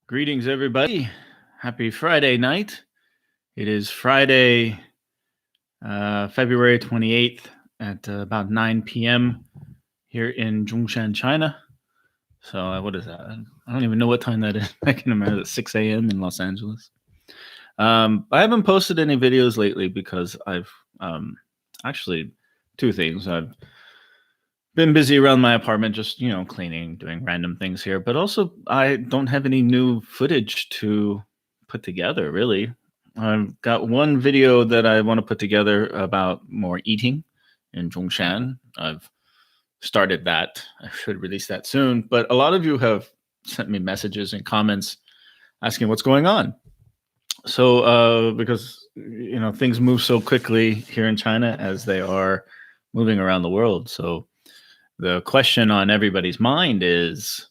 Greetings, everybody. Happy Friday night. It is Friday, February 28th at about 9 p.m. here in Zhongshan, China. So, what is that? I don't even know what time that is. I can imagine it's 6 a.m. in Los Angeles. I haven't posted any videos lately because I've actually two things. I've been busy around my apartment, just cleaning, doing random things here. But also, I don't have any new footage to put together. Really, I've got one video that I want to put together about more eating in Zhongshan. I've started that. I should release that soon. But a lot of you have sent me messages and comments asking what's going on. So, because things move so quickly here in China as they are moving around the world. So the question on everybody's mind is,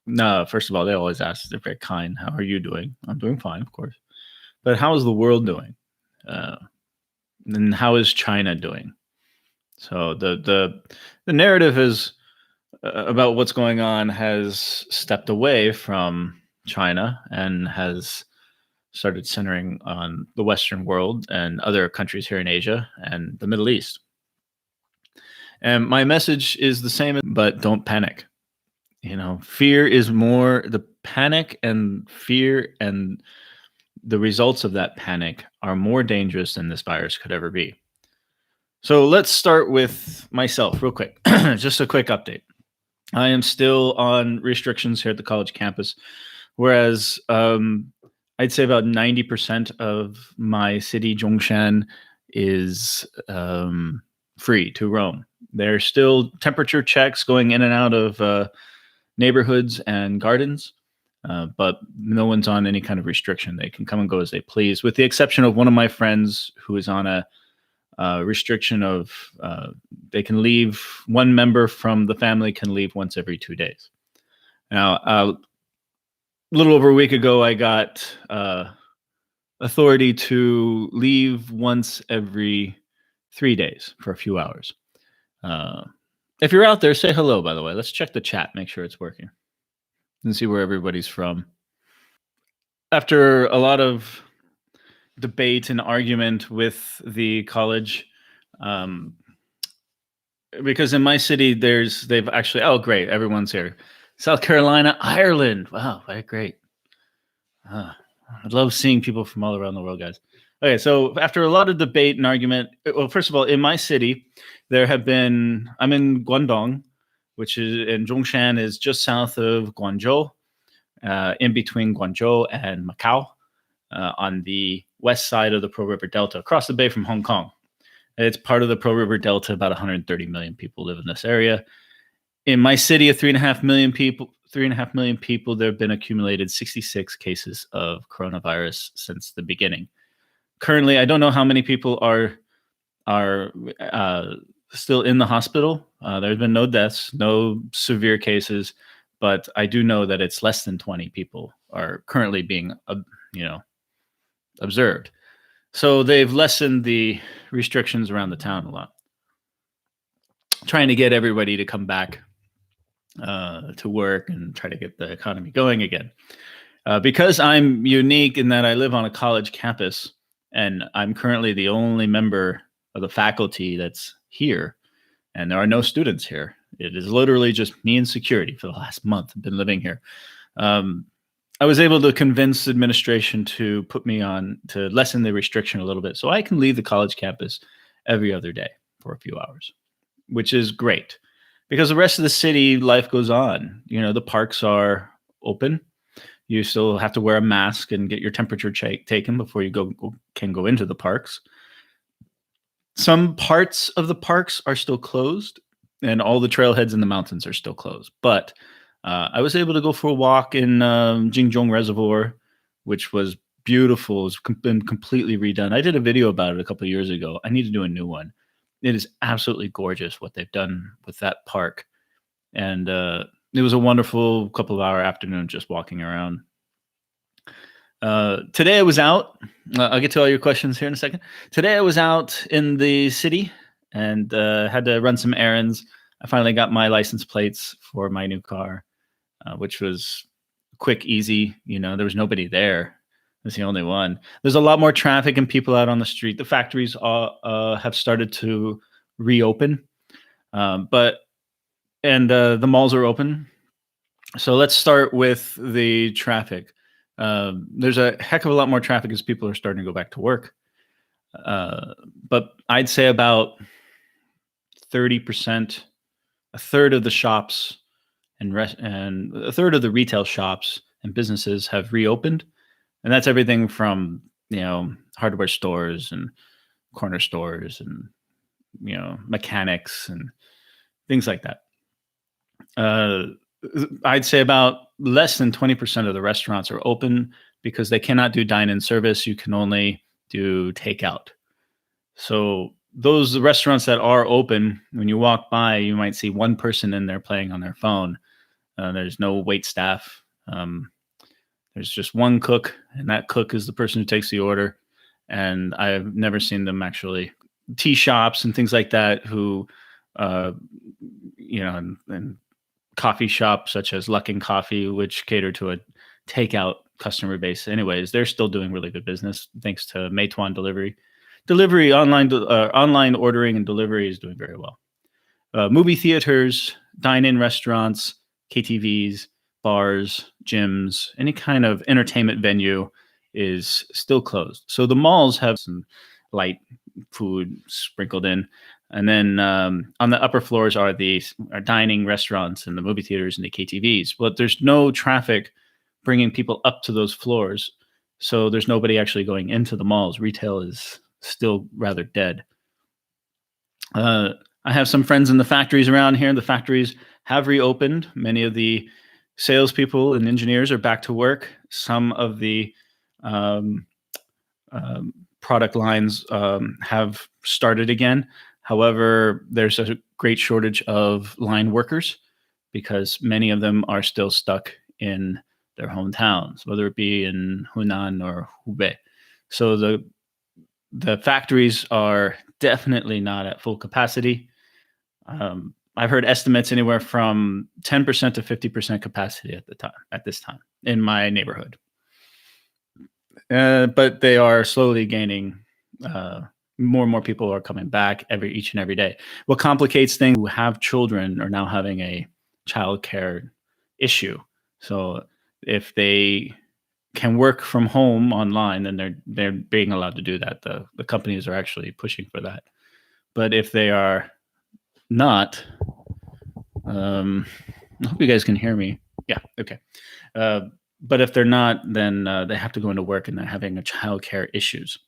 no, first of all, they always ask, they're very kind. How are you doing? I'm doing fine, of course. But how is the world doing? And how is China doing? So the narrative is about what's going on has stepped away from China and has started centering on the Western world and other countries here in Asia and the Middle East. And my message is the same, but don't panic. Fear is more the panic and fear, and the results of that panic are more dangerous than this virus could ever be. So let's start with myself real quick. Just a quick update. I am still on restrictions here at the college campus, whereas I'd say about 90% of my city, Zhongshan, is free to roam. There's still temperature checks going in and out of neighborhoods and gardens, but no one's on any kind of restriction. They can come and go as they please, with the exception of one of my friends who is on a restriction of they can leave. One member from the family can leave once every 2 days. Now, a little over a week ago, I got authority to leave once every 3 days for a few hours. If you're out there, say hello, by the way. Let's check the chat, make sure it's working, and see where everybody's from. After a lot of debate and argument with the college, because in my city, they've actually, oh, great, everyone's here. South Carolina, Ireland. Wow, very great. I love seeing people from all around the world, guys. Okay, so after a lot of debate and argument, well, first of all, in my city, I'm in Guangdong, and Zhongshan is just south of Guangzhou, in between Guangzhou and Macau, on the west side of the Pearl River Delta, across the bay from Hong Kong. It's part of the Pearl River Delta. About 130 million people live in this area. In my city of 3.5 million people, there have been accumulated 66 cases of coronavirus since the beginning. Currently, I don't know how many people are still in the hospital. There's been no deaths, no severe cases, but I do know that it's less than 20 people are currently being, observed. So they've lessened the restrictions around the town a lot, trying to get everybody to come back to work and try to get the economy going again. Because I'm unique in that I live on a college campus, and I'm currently the only member of the faculty that's here, and there are no students here. It is literally just me and security for the last month. I've been living here. I was able to convince administration to put me on to lessen the restriction a little bit, so I can leave the college campus every other day for a few hours, which is great because the rest of the city, life goes on. The parks are open. You still have to wear a mask and get your temperature taken before you can go into the parks. Some parts of the parks are still closed, and all the trailheads in the mountains are still closed. But I was able to go for a walk in Jingzhong Reservoir, which was beautiful. It's been completely redone. I did a video about it a couple of years ago. I need to do a new one. It is absolutely gorgeous what they've done with that park. And it was a wonderful couple of hour afternoon just walking around. Today I was out. I'll get to all your questions here in a second. Today I was out in the city and had to run some errands. I finally got my license plates for my new car, which was quick, easy. There was nobody there. It's the only one. There's a lot more traffic and people out on the street. The factories have started to reopen, but and the malls are open. So let's start with the traffic. There's a heck of a lot more traffic as people are starting to go back to work. But I'd say about 30%, a third of the shops and a third of the retail shops and businesses have reopened, and that's everything from hardware stores and corner stores and mechanics and things like that. I'd say about less than 20% of the restaurants are open because they cannot do dine-in service. You can only do takeout. So those restaurants that are open, when you walk by, you might see one person in there playing on their phone. There's no wait staff. There's just one cook, and that cook is the person who takes the order. And I've never seen them actually. Tea shops and things like that who, and coffee shops such as Luckin Coffee, which cater to a takeout customer base. Anyways, they're still doing really good business thanks to Meituan delivery. Online ordering and delivery is doing very well. Movie theaters, dine-in restaurants, KTVs, bars, gyms, any kind of entertainment venue is still closed. So the malls have some light food sprinkled in. And then on the upper floors are dining restaurants and the movie theaters and the KTVs. But there's no traffic bringing people up to those floors. So there's nobody actually going into the malls. Retail is still rather dead. I have some friends in the factories around here. The factories have reopened. Many of the salespeople and engineers are back to work. Some of the product lines have started again. However, there's a great shortage of line workers because many of them are still stuck in their hometowns, whether it be in Hunan or Hubei. So the factories are definitely not at full capacity. I've heard estimates anywhere from 10% to 50% capacity at this time in my neighborhood. But they are slowly gaining. More and more people are coming back each and every day. What complicates things who have children are now having a child care issue. So if they can work from home online, then they're being allowed to do that. The companies are actually pushing for that. But if they are not, I hope you guys can hear me. Yeah, okay. But if they're not, then they have to go into work and they're having a child care issues.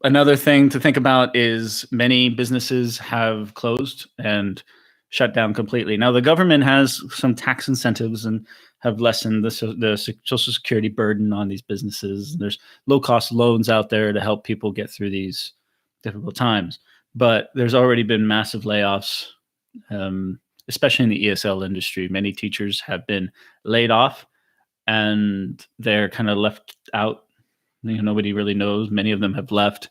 Another thing to think about is many businesses have closed and shut down completely. Now, the government has some tax incentives and have lessened the Social Security burden on these businesses. There's low-cost loans out there to help people get through these difficult times. But there's already been massive layoffs, especially in the ESL industry. Many teachers have been laid off, and they're kind of left out. Nobody really knows. Many of them have left.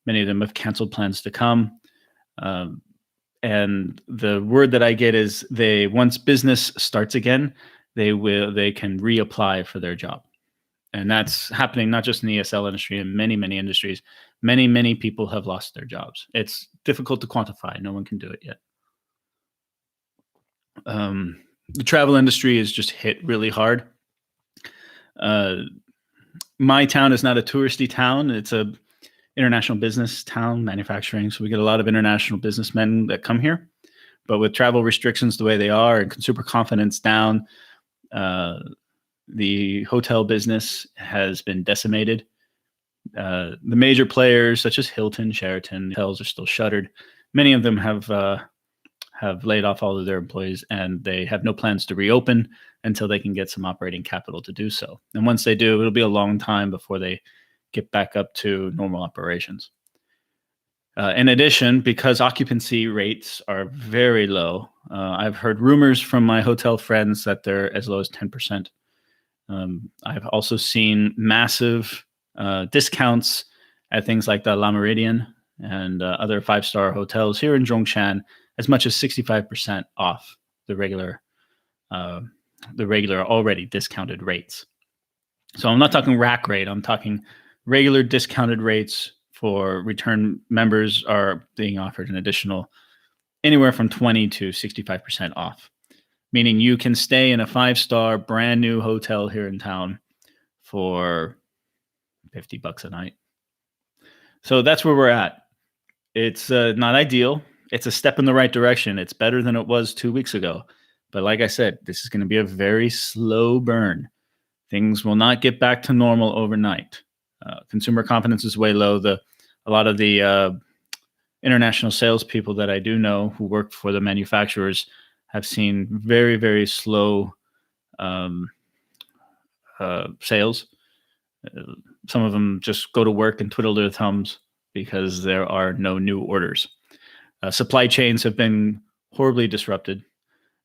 Many of them have canceled plans to come. And the word that I get is once business starts again, they can reapply for their job. And that's happening not just in the ESL industry, in many, many industries. Many, many people have lost their jobs. It's difficult to quantify. No one can do it yet. The travel industry is just hit really hard. My town is not a touristy town. It's a international business town, manufacturing. So we get a lot of international businessmen that come here. But with travel restrictions the way they are and consumer confidence down, the hotel business has been decimated. The major players such as Hilton, Sheraton, hotels are still shuttered. Many of them have laid off all of their employees, and they have no plans to reopen until they can get some operating capital to do so. And once they do, it'll be a long time before they get back up to normal operations. In addition, because occupancy rates are very low, I've heard rumors from my hotel friends that they're as low as 10%. I've also seen massive discounts at things like the La Meridian and other five-star hotels here in Zhongshan, as much as 65% off the regular the regular already discounted rates. So I'm not talking rack rate. I'm talking regular discounted rates for return members are being offered an additional anywhere from 20 to 65% off, meaning you can stay in a 5-star brand new hotel here in town for $50 a night. So that's where we're at. It's not ideal. It's a step in the right direction. It's better than it was 2 weeks ago. But like I said, this is going to be a very slow burn. Things will not get back to normal overnight. Consumer confidence is way low. A lot of the international salespeople that I do know who work for the manufacturers have seen very, very slow sales. Some of them just go to work and twiddle their thumbs because there are no new orders. Supply chains have been horribly disrupted,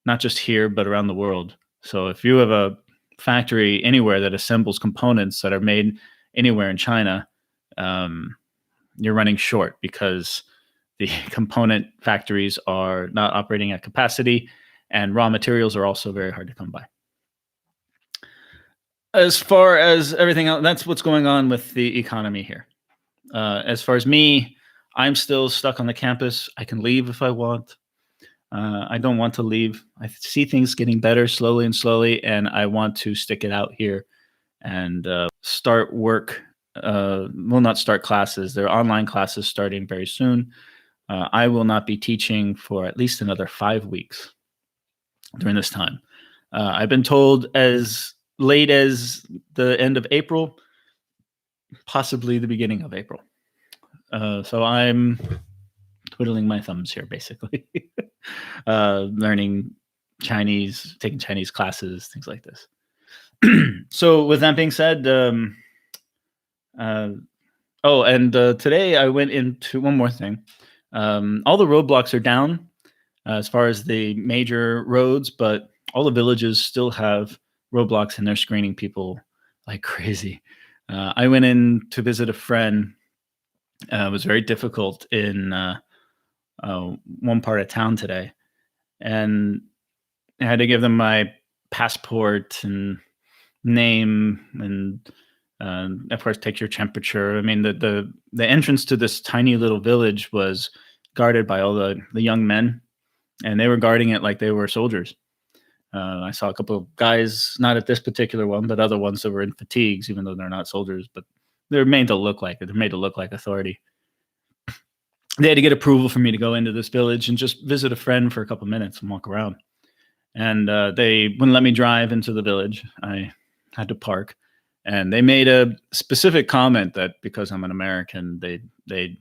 not just here, but around the world. So if you have a factory anywhere that assembles components that are made anywhere in China, you're running short because the component factories are not operating at capacity, and raw materials are also very hard to come by. As far as everything else, that's what's going on with the economy here. As far as me, I'm still stuck on the campus. I can leave if I want. I don't want to leave. I see things getting better slowly and slowly, and I want to stick it out here and start work. Will not start classes. There are online classes starting very soon. I will not be teaching for at least another 5 weeks during this time. I've been told as late as the end of April, possibly the beginning of April. So I'm twiddling my thumbs here, basically. Learning Chinese, taking Chinese classes, things like this. So with that being said, today I went into one more thing. All the roadblocks are down as far as the major roads, but all the villages still have roadblocks and they're screening people like crazy. I went in to visit a friend. It was very difficult in one part of town today, and I had to give them my passport and name, and of course take your temperature. I mean, the entrance to this tiny little village was guarded by all the young men, and they were guarding it like they were soldiers. I saw a couple of guys, not at this particular one, but other ones that were in fatigues, even though they're not soldiers, but they're made to look like it. They're made to look like authority. They had to get approval for me to go into this village and just visit a friend for a couple of minutes and walk around. And they wouldn't let me drive into the village. I had to park. And they made a specific comment that because I'm an American, they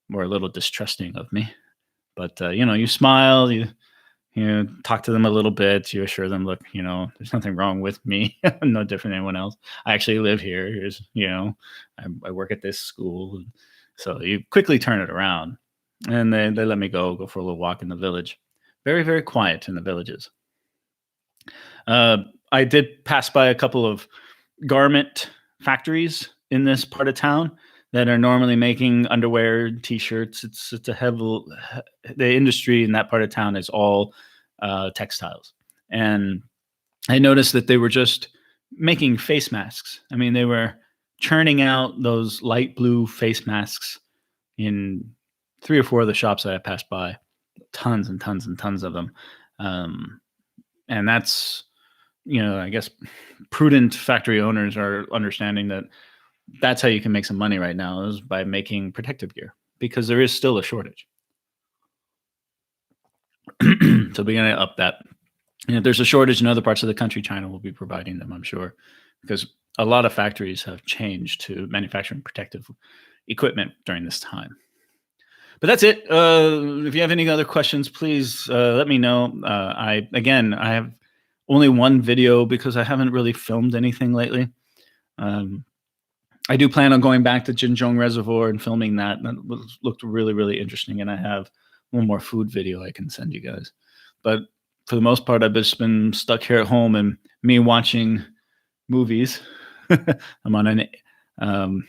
were a little distrusting of me. But, you smile, you talk to them a little bit. You assure them, look, there's nothing wrong with me. I'm no different than anyone else. I actually live here. Here's, I work at this school. So you quickly turn it around. And they let me go for a little walk in the village. Very, very quiet in the villages. I did pass by a couple of garment factories in this part of town that are normally making underwear, t-shirts. It's the industry in that part of town is all textiles. And I noticed that they were just making face masks. I mean, they were churning out those light blue face masks in 3 or 4 of the shops that I passed by. Tons and tons and tons of them. And that's, I guess prudent factory owners are understanding that that's how you can make some money right now, is by making protective gear, because there is still a shortage. So we're going to up that. And if there's a shortage in other parts of the country, China will be providing them, I'm sure, because a lot of factories have changed to manufacturing protective equipment during this time. But that's it. If you have any other questions, please let me know. I have only one video because I haven't really filmed anything lately. I do plan on going back to Jinzhong Reservoir and filming that. That looked really, really interesting. And I have one more food video I can send you guys. But for the most part, I've just been stuck here at home and me watching movies. I'm on an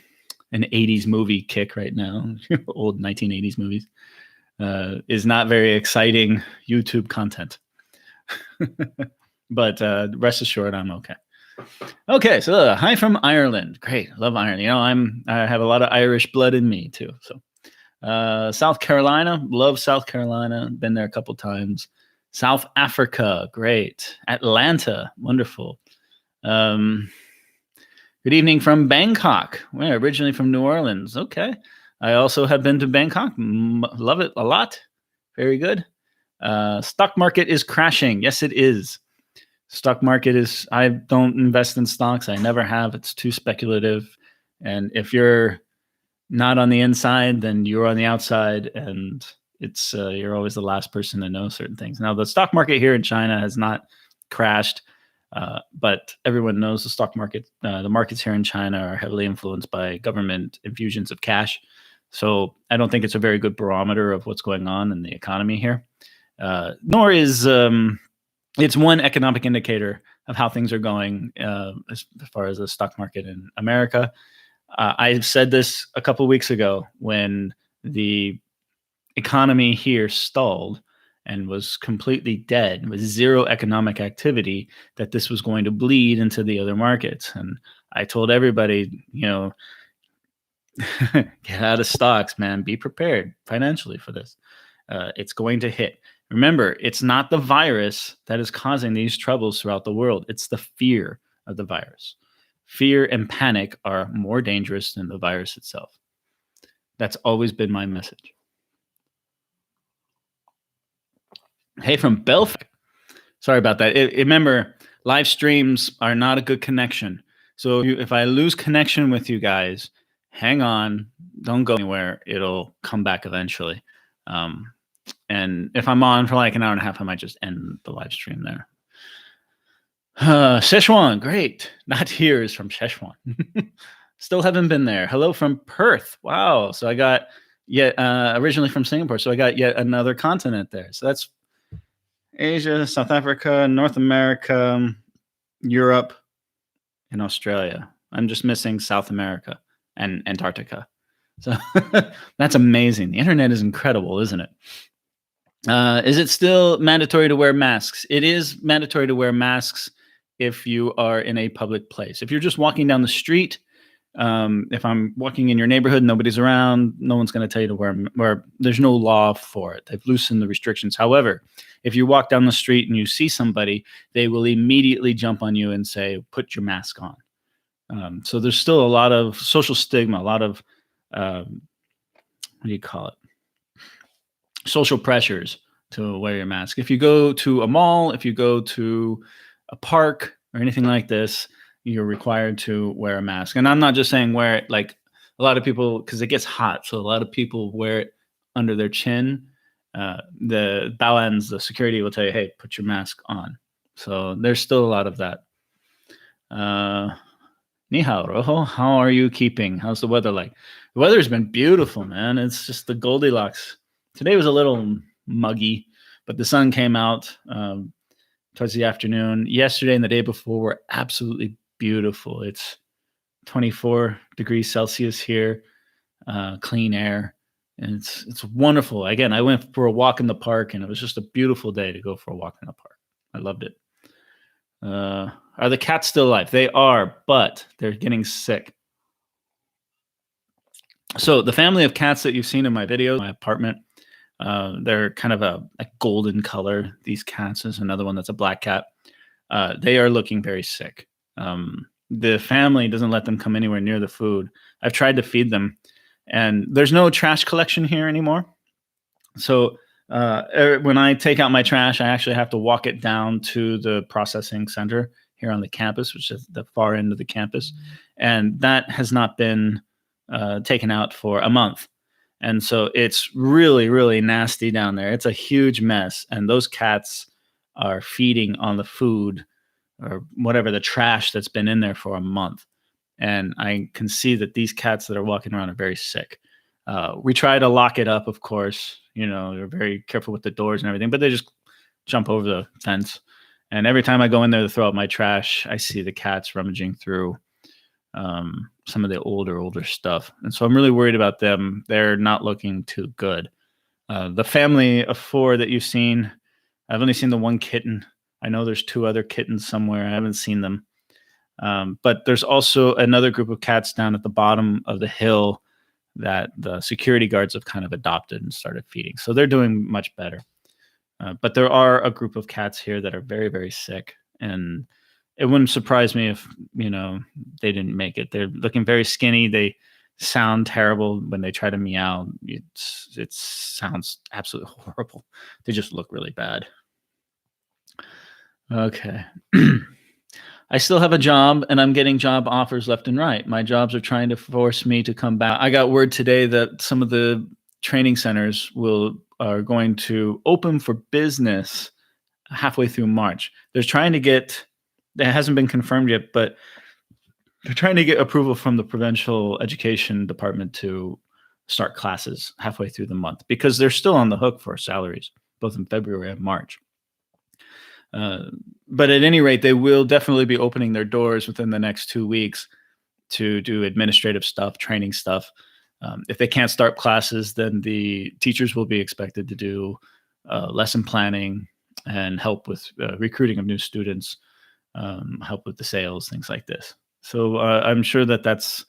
80s movie kick right now. Old 1980s movies. Is not very exciting YouTube content. but rest assured, I'm okay. Okay, so hi from Ireland. Great, love Ireland. I have a lot of Irish blood in me too. So South Carolina, love South Carolina. Been there a couple times. South Africa, great. Atlanta, wonderful. Um, Good evening from Bangkok. We're originally from New Orleans. Okay. I also have been to Bangkok. Love it a lot. Very good. Stock market is crashing. Yes, it is. Stock market is, I don't invest in stocks. I never have. It's too speculative. And if you're not on the inside, then you're on the outside. And it's, you're always the last person to know certain things. Now, the stock market here in China has not crashed. But everyone knows the stock market, the markets here in China are heavily influenced by government infusions of cash. So I don't think it's a very good barometer of what's going on in the economy here. Nor is it's one economic indicator of how things are going as far as the stock market in America. I said this a couple of weeks ago when the economy here stalled and was completely dead with zero economic activity, that this was going to bleed into the other markets. And I told everybody, get out of stocks, man. Be prepared financially for this. It's going to hit. Remember, it's not the virus that is causing these troubles throughout the world. It's the fear of the virus. Fear and panic are more dangerous than the virus itself. That's always been my message. Hey, from Belfast. Sorry about that. Remember, live streams are not a good connection. So if I lose connection with you guys, hang on. Don't go anywhere. It'll come back eventually. And if I'm on for like an hour and a half, I might just end the live stream there. Sichuan, great. Not here is from Sichuan. Still haven't been there. Hello from Perth. Wow. So I got originally from Singapore. So I got yet another continent there. So that's Asia, South Africa, North America, Europe, and Australia. I'm just missing South America and Antarctica. So that's amazing. The internet is incredible, isn't it? Is it still mandatory to wear masks? It is mandatory to wear masks if you are in a public place. If you're just walking down the street, if I'm walking in your neighborhood, nobody's around, no one's going to tell you to wear. There's no law for it. They've loosened the restrictions. However, if you walk down the street and you see somebody, they will immediately jump on you and say, put your mask on. So there's still a lot of social stigma, a lot of, what do you call it? Social pressures to wear your mask. If you go to a mall, if you go to a park or anything like this, you're required to wear a mask. And I'm not just saying wear it like a lot of people, because it gets hot. So a lot of people wear it under their chin. The Baoans, the security will tell you, hey, put your mask on. So there's still a lot of that. Ni hao, Rojo. How are you keeping? How's the weather like? The weather's been beautiful, man. It's just the Goldilocks. Today was a little muggy, but the sun came out towards the afternoon. Yesterday and the day before were absolutely beautiful. It's 24 degrees Celsius here, clean air, and it's wonderful. Again, I went for a walk in the park, and it was just a beautiful day to go for a walk in the park. I loved it. Are the cats still alive? They are, but they're getting sick. So the family of cats that you've seen in my video, my apartment, they're kind of a golden color. These cats, is another one that's a black cat. They are looking very sick. The family doesn't let them come anywhere near the food. I've tried to feed them, and there's no trash collection here anymore. So when I take out my trash, I actually have to walk it down to the processing center here on the campus, which is the far end of the campus. And that has not been taken out for a month. And so it's really, really nasty down there. It's a huge mess. And those cats are feeding on the food or whatever, the trash that's been in there for a month. And I can see that these cats that are walking around are very sick. We try to lock it up, of course. They're very careful with the doors and everything, but they just jump over the fence. And every time I go in there to throw out my trash, I see the cats rummaging through some of the older stuff. And so I'm really worried about them. They're not looking too good. The family of 4 that you've seen, I've only seen the one kitten. I know there's two other kittens somewhere. I haven't seen them. But there's also another group of cats down at the bottom of the hill that the security guards have kind of adopted and started feeding. So they're doing much better. But there are a group of cats here that are very, very sick. And it wouldn't surprise me if, they didn't make it. They're looking very skinny. They sound terrible when they try to meow. It sounds absolutely horrible. They just look really bad. Okay. I still have a job and I'm getting job offers left and right. My jobs are trying to force me to come back. I got word today that some of the training centers are going to open for business halfway through March. They're trying to get, it hasn't been confirmed yet, but they're trying to get approval from the provincial education department to start classes halfway through the month because they're still on the hook for salaries, both in February and March. But at any rate, they will definitely be opening their doors within the next 2 weeks to do administrative stuff, training stuff. If they can't start classes, then the teachers will be expected to do lesson planning and help with recruiting of new students, help with the sales, things like this. So I'm sure that that's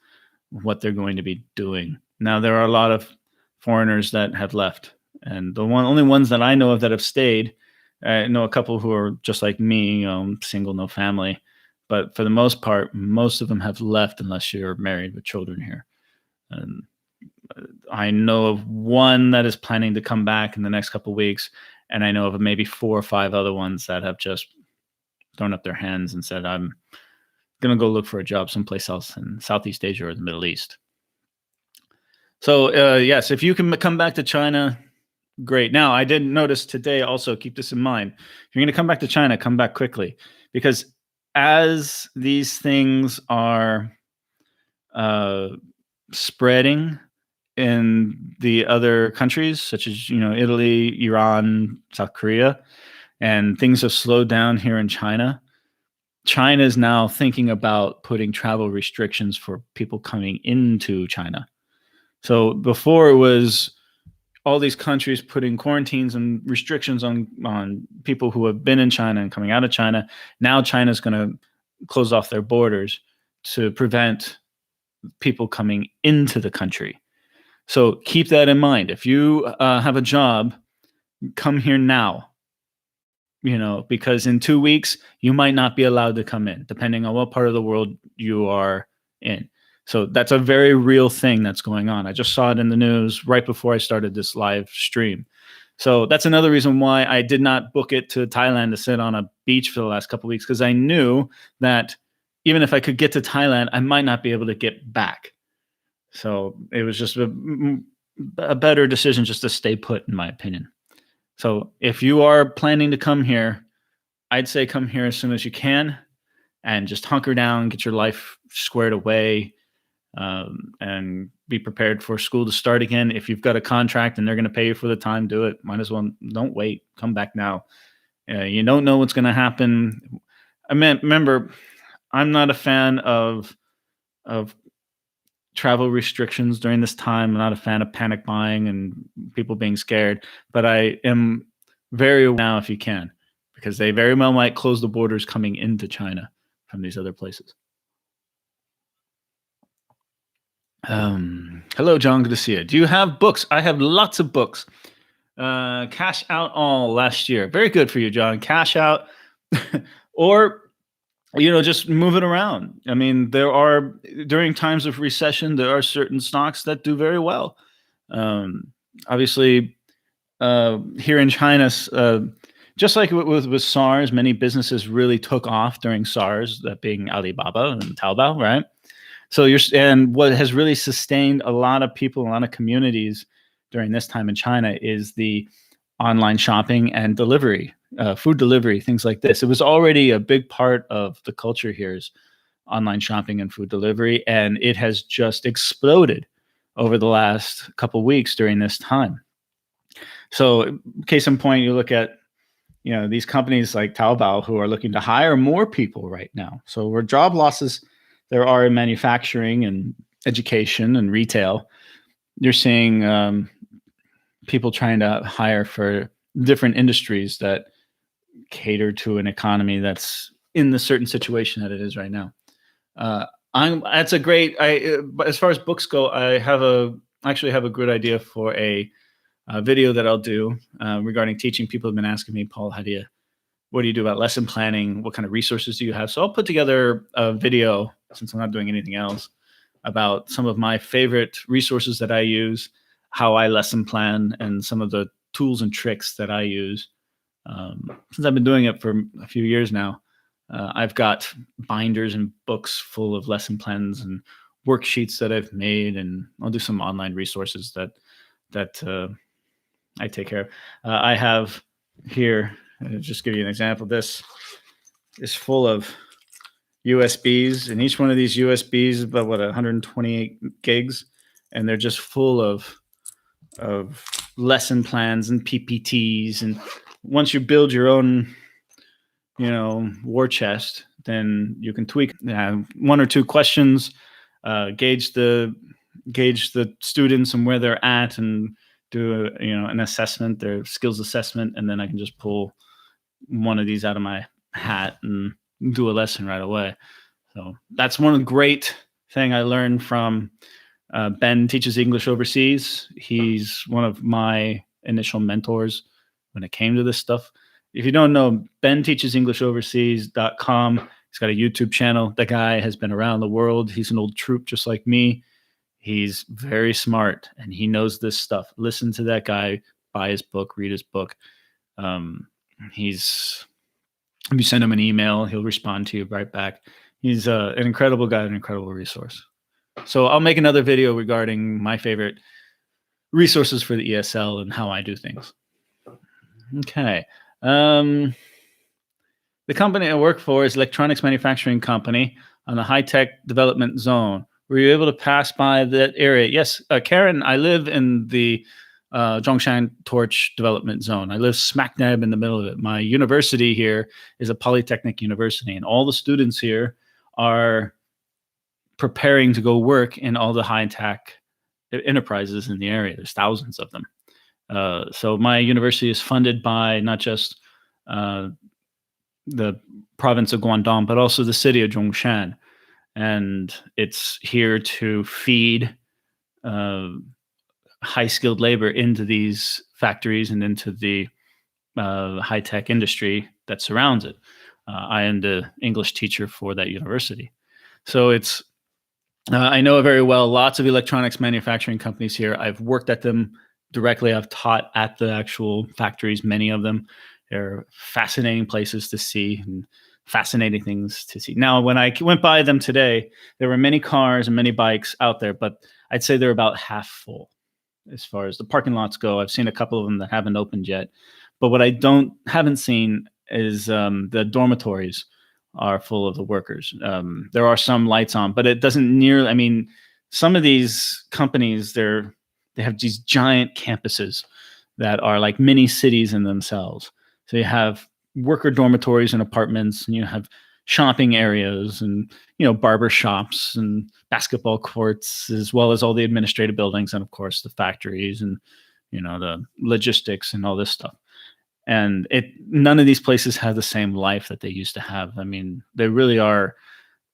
what they're going to be doing. Now, there are a lot of foreigners that have left, and the only ones that I know of that have stayed, I know a couple who are just like me, single, no family. But for the most part, most of them have left unless you're married with children here. And I know of one that is planning to come back in the next couple of weeks. And I know of maybe 4 or 5 other ones that have just thrown up their hands and said, I'm going to go look for a job someplace else in Southeast Asia or the Middle East. So, yes, if you can come back to China, great. Now, I did notice today also, keep this in mind. If you're going to come back to China, come back quickly. Because as these things are spreading in the other countries, such as, Italy, Iran, South Korea, and things have slowed down here in China, China is now thinking about putting travel restrictions for people coming into China. So before it was all these countries putting quarantines and restrictions on people who have been in China and coming out of China. Now China's going to close off their borders to prevent people coming into the country. So keep that in mind. If you have a job, come here now, because in 2 weeks, you might not be allowed to come in, depending on what part of the world you are in. So that's a very real thing that's going on. I just saw it in the news right before I started this live stream. So that's another reason why I did not book it to Thailand to sit on a beach for the last couple of weeks, because I knew that even if I could get to Thailand, I might not be able to get back. So it was just a better decision just to stay put, in my opinion. So if you are planning to come here, I'd say come here as soon as you can and just hunker down, get your life squared away, and be prepared for school to start again. If you've got a contract and they're going to pay you for the time, do it. Might as well don't wait. Come back now. You don't know what's going to happen. Remember, I'm not a fan of travel restrictions during this time. I'm not a fan of panic buying and people being scared, but I am very now if you can, because they very well might close the borders coming into China from these other places. Hello, John. Good to see you. Do you have books? I have lots of books. Cash out all last year. Very good for you, John. Cash out or, just move it around. I mean, during times of recession, there are certain stocks that do very well. Obviously, here in China, just like with SARS, many businesses really took off during SARS, that being Alibaba and Taobao, right? So and what has really sustained a lot of people, a lot of communities during this time in China is the online shopping and delivery, food delivery, things like this. It was already a big part of the culture here is online shopping and food delivery, and it has just exploded over the last couple of weeks during this time. So case in point, you look at these companies like Taobao who are looking to hire more people right now. So where job losses there are in manufacturing and education and retail, you're seeing people trying to hire for different industries that cater to an economy that's in the certain situation that it is right now. Uh, I'm that's a great. But as far as books go, I actually have a good idea for a video that I'll do regarding teaching. People have been asking me, Paul, what do you do about lesson planning? What kind of resources do you have? So I'll put together a video, since I'm not doing anything else, about some of my favorite resources that I use, how I lesson plan, and some of the tools and tricks that I use. Since I've been doing it for a few years now, I've got binders and books full of lesson plans and worksheets that I've made, and I'll do some online resources that I take care of. I have here, just give you an example. This is full of USBs, and each one of these USBs is about 128 gigs, and they're just full of lesson plans and PPTs. And once you build your own, war chest, then you can tweak one or two questions, gauge the students and where they're at, and do an assessment, their skills assessment, and then I can just pull one of these out of my hat and do a lesson right away. So that's one great thing I learned from Ben Teaches English Overseas. He's one of my initial mentors when it came to this stuff. If you don't know, Ben Teaches English Overseas.com. He's got a YouTube channel. That guy has been around the world. He's an old troop just like me. He's very smart and he knows this stuff. Listen to that guy, buy his book, read his book. If you send him an email, he'll respond to you right back. He's an incredible guy, an incredible resource. So I'll make another video regarding my favorite resources for the ESL and how I do things. Okay. The company I work for is electronics manufacturing company on the high-tech development zone. Were you able to pass by that area? Yes, Karen, I live in the Zhongshan torch development zone. I live smack dab in the middle of it. My university here is a polytechnic university, and all the students here are preparing to go work in all the high-tech enterprises in the area. There's thousands of them. So my university is funded by not just the province of Guangdong, but also the city of Zhongshan. And it's here to feed high-skilled labor into these factories and into the high-tech industry that surrounds it. I am the English teacher for that university. So it's I know very well lots of electronics manufacturing companies here. I've worked at them directly. I've taught at the actual factories, many of them. They're fascinating places to see and fascinating things to see. Now, when I went by them today, there were many cars and many bikes out there, but I'd say they're about half full as far as the parking lots go. I've seen a couple of them that haven't opened yet, but what I haven't seen is the dormitories are full of the workers. There are some lights on, but it doesn't nearly. I mean, some of these companies, they have these giant campuses that are like mini cities in themselves. So you have worker dormitories and apartments, and you have shopping areas and barber shops and basketball courts, as well as all the administrative buildings and of course the factories and the logistics and all this stuff. And none of these places have the same life that they used to have. I mean, they really are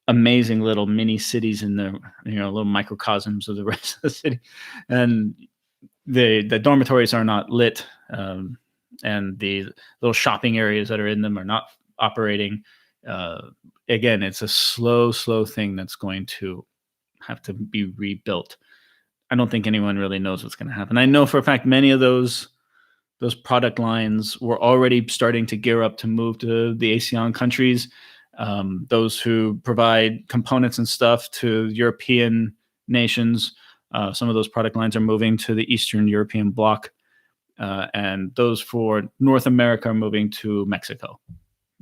amazing little mini cities in the little microcosms of the rest of the city. And the dormitories are not lit, and the little shopping areas that are in them are not operating. Again, it's a slow thing that's going to have to be rebuilt. I don't think anyone really knows what's going to happen. I know for a fact many of those product lines were already starting to gear up to move to the ASEAN countries. Those who provide components and stuff to European nations, some of those product lines are moving to the Eastern European bloc, and those for North America are moving to Mexico.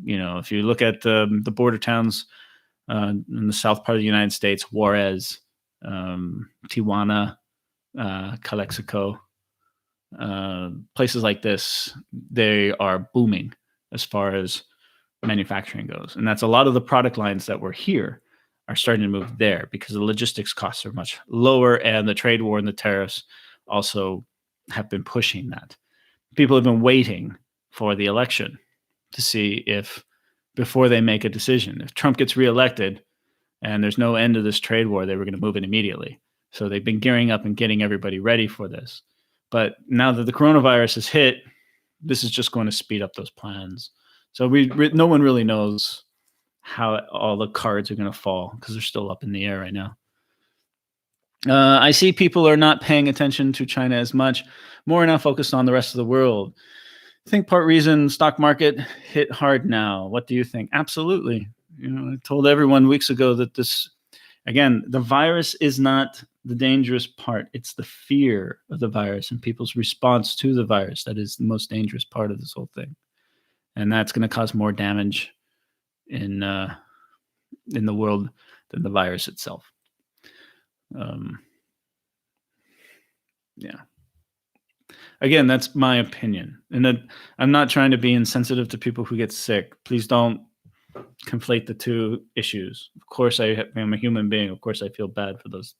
If you look at the border towns in the south part of the United States, Juarez, Tijuana, Calexico, places like this, they are booming as far as manufacturing goes. And that's a lot of the product lines that were here are starting to move there because the logistics costs are much lower, and the trade war and the tariffs also have been pushing that. People have been waiting for the election to see if, before they make a decision, if Trump gets reelected and there's no end to this trade war, they were going to move it immediately. So they've been gearing up and getting everybody ready for this. But now that the coronavirus has hit, this is just going to speed up those plans. So no one really knows how all the cards are going to fall because they're still up in the air right now. I see people are not paying attention to China as much, more now focused on the rest of the world. I think part reason stock market hit hard now. What do you think? Absolutely. I told everyone weeks ago that again, the virus is not the dangerous part. It's the fear of the virus and people's response to the virus that is the most dangerous part of this whole thing. And that's going to cause more damage in the world than the virus itself. Yeah. Again, that's my opinion. And I'm not trying to be insensitive to people who get sick. Please don't conflate the two issues. Of course, I'm a human being. Of course, I feel bad for those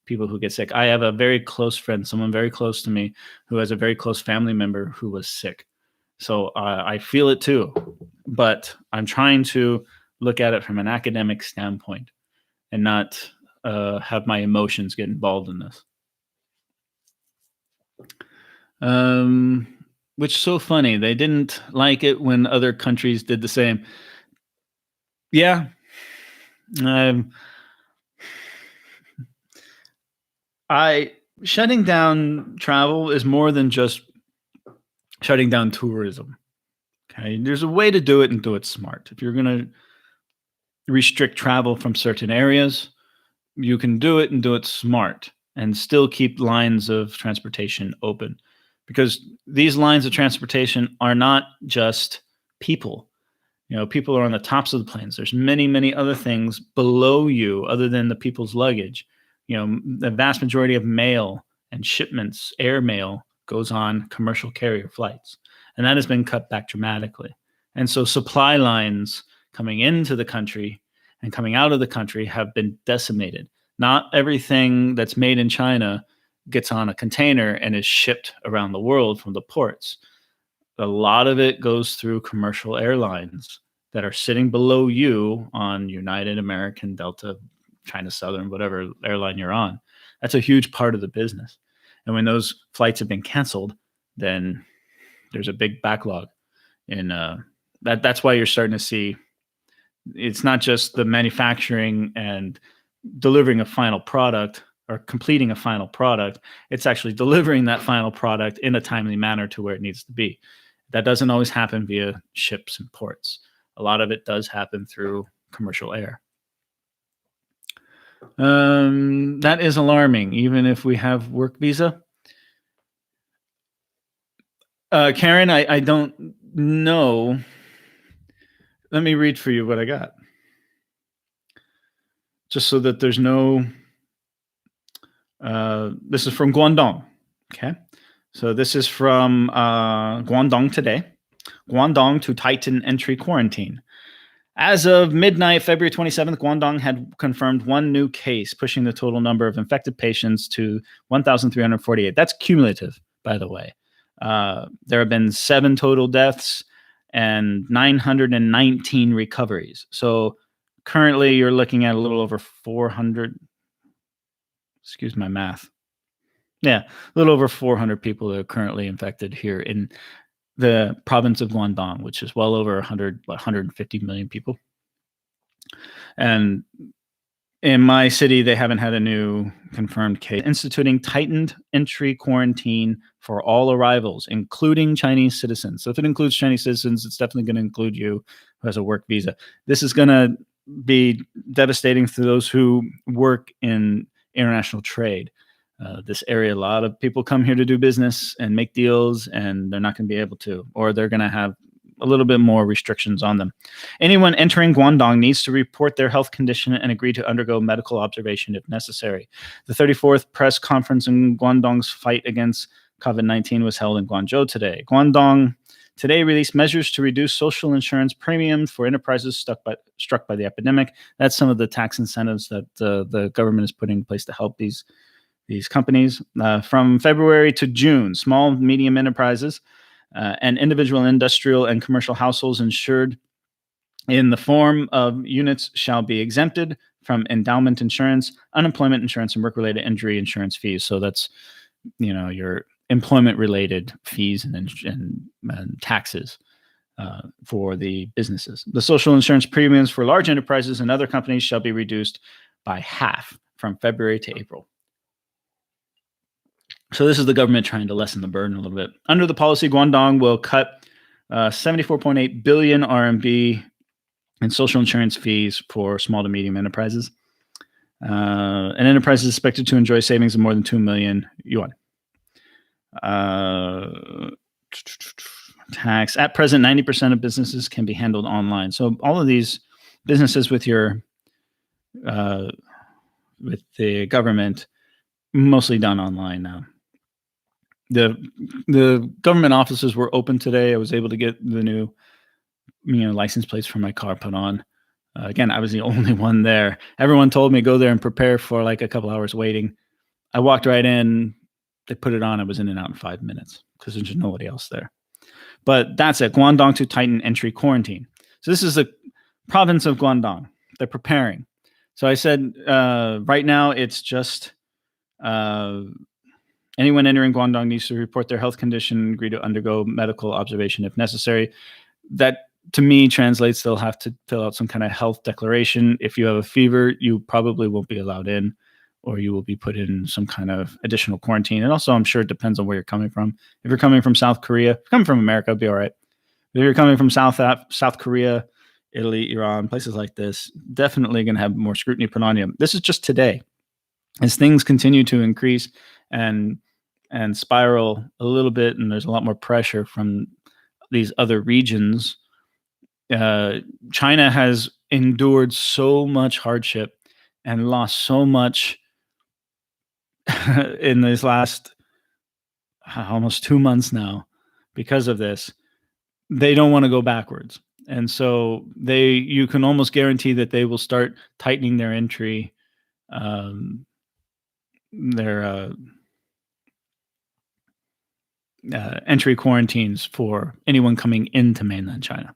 people who get sick. I have a very close friend, someone very close to me, who has a very close family member who was sick. So I feel it too. But I'm trying to look at it from an academic standpoint and not have my emotions get involved in this. Which is so funny. They didn't like it when other countries did the same. Yeah. Shutting down travel is more than just shutting down tourism. Okay. There's a way to do it and do it smart. If you're going to restrict travel from certain areas, you can do it and do it smart and still keep lines of transportation open. Because these lines of transportation are not just people. People are on the tops of the planes. There's many, many other things below you other than the people's luggage. The vast majority of mail and shipments, air mail, goes on commercial carrier flights. And that has been cut back dramatically. And so supply lines coming into the country and coming out of the country have been decimated. Not everything that's made in China gets on a container and is shipped around the world from the ports. A lot of it goes through commercial airlines that are sitting below you on United, American, Delta, China Southern, whatever airline you're on. That's a huge part of the business. And when those flights have been canceled, then there's a big backlog. And that's why you're starting to see it's not just the manufacturing and delivering a final product or completing a final product. It's actually delivering that final product in a timely manner to where it needs to be. That doesn't always happen via ships and ports. A lot of it does happen through commercial air. That is alarming, even if we have work visa. Karen, I don't know. Let me read for you what I got. Just so that there's no... this is from Guangdong. Okay. So this is from Guangdong today. Guangdong to tighten entry quarantine. As of midnight, February 27th, Guangdong had confirmed one new case, pushing the total number of infected patients to 1,348. That's cumulative, by the way. There have been 7 total deaths and 919 recoveries. So currently you're looking at a little over 400. Excuse my math. Yeah, a little over 400 people that are currently infected here in the province of Guangdong, which is well over 150 million people. And in my city, they haven't had a new confirmed case. Instituting tightened entry quarantine for all arrivals, including Chinese citizens. So if it includes Chinese citizens, it's definitely going to include you who has a work visa. This is going to be devastating to those who work in international trade. This area, a lot of people come here to do business and make deals, and they're not going to be able to, or they're going to have a little bit more restrictions on them. Anyone entering Guangdong needs to report their health condition and agree to undergo medical observation if necessary. The 34th press conference in Guangdong's fight against COVID-19 was held in Guangzhou today. Guangdong today released measures to reduce social insurance premiums for enterprises struck by the epidemic. That's some of the tax incentives that the government is putting in place to help these companies. From February to June, small, medium enterprises and individual, industrial, and commercial households insured in the form of units shall be exempted from endowment insurance, unemployment insurance, and work-related injury insurance fees. So that's, your employment-related fees and taxes for the businesses. The social insurance premiums for large enterprises and other companies shall be reduced by half from February to April. So this is the government trying to lessen the burden a little bit. Under the policy, Guangdong will cut 74.8 billion RMB in social insurance fees for small to medium enterprises. An enterprise is expected to enjoy savings of more than 2 million yuan. Tax. At present, 90% of businesses can be handled online. So all of these businesses with the government, mostly done online now. The government offices were open today. I was able to get the new license plates for my car put on. Again, I was the only one there. Everyone told me go there and prepare for like a couple hours waiting. I walked right in. They put it on. I was in and out in 5 minutes because there's nobody else there. But that's it. Guangdong to tighten entry quarantine. So this is the province of Guangdong. They're preparing. So I said right now it's just anyone entering Guangdong needs to report their health condition, agree to undergo medical observation if necessary. That, to me, translates they'll have to fill out some kind of health declaration. If you have a fever, you probably won't be allowed in, or you will be put in some kind of additional quarantine. And also, I'm sure it depends on where you're coming from. If you're coming from South Korea, if you're coming from America, it'll be all right. If you're coming from South Korea, Italy, Iran, places like this, definitely going to have more scrutiny put on you. This is just today. As things continue to increase and spiral a little bit, and there's a lot more pressure from these other regions, China has endured so much hardship and lost so much in these last almost 2 months now because of this. They don't want to go backwards. And so you can almost guarantee that they will start tightening their entry, entry quarantines for anyone coming into mainland China.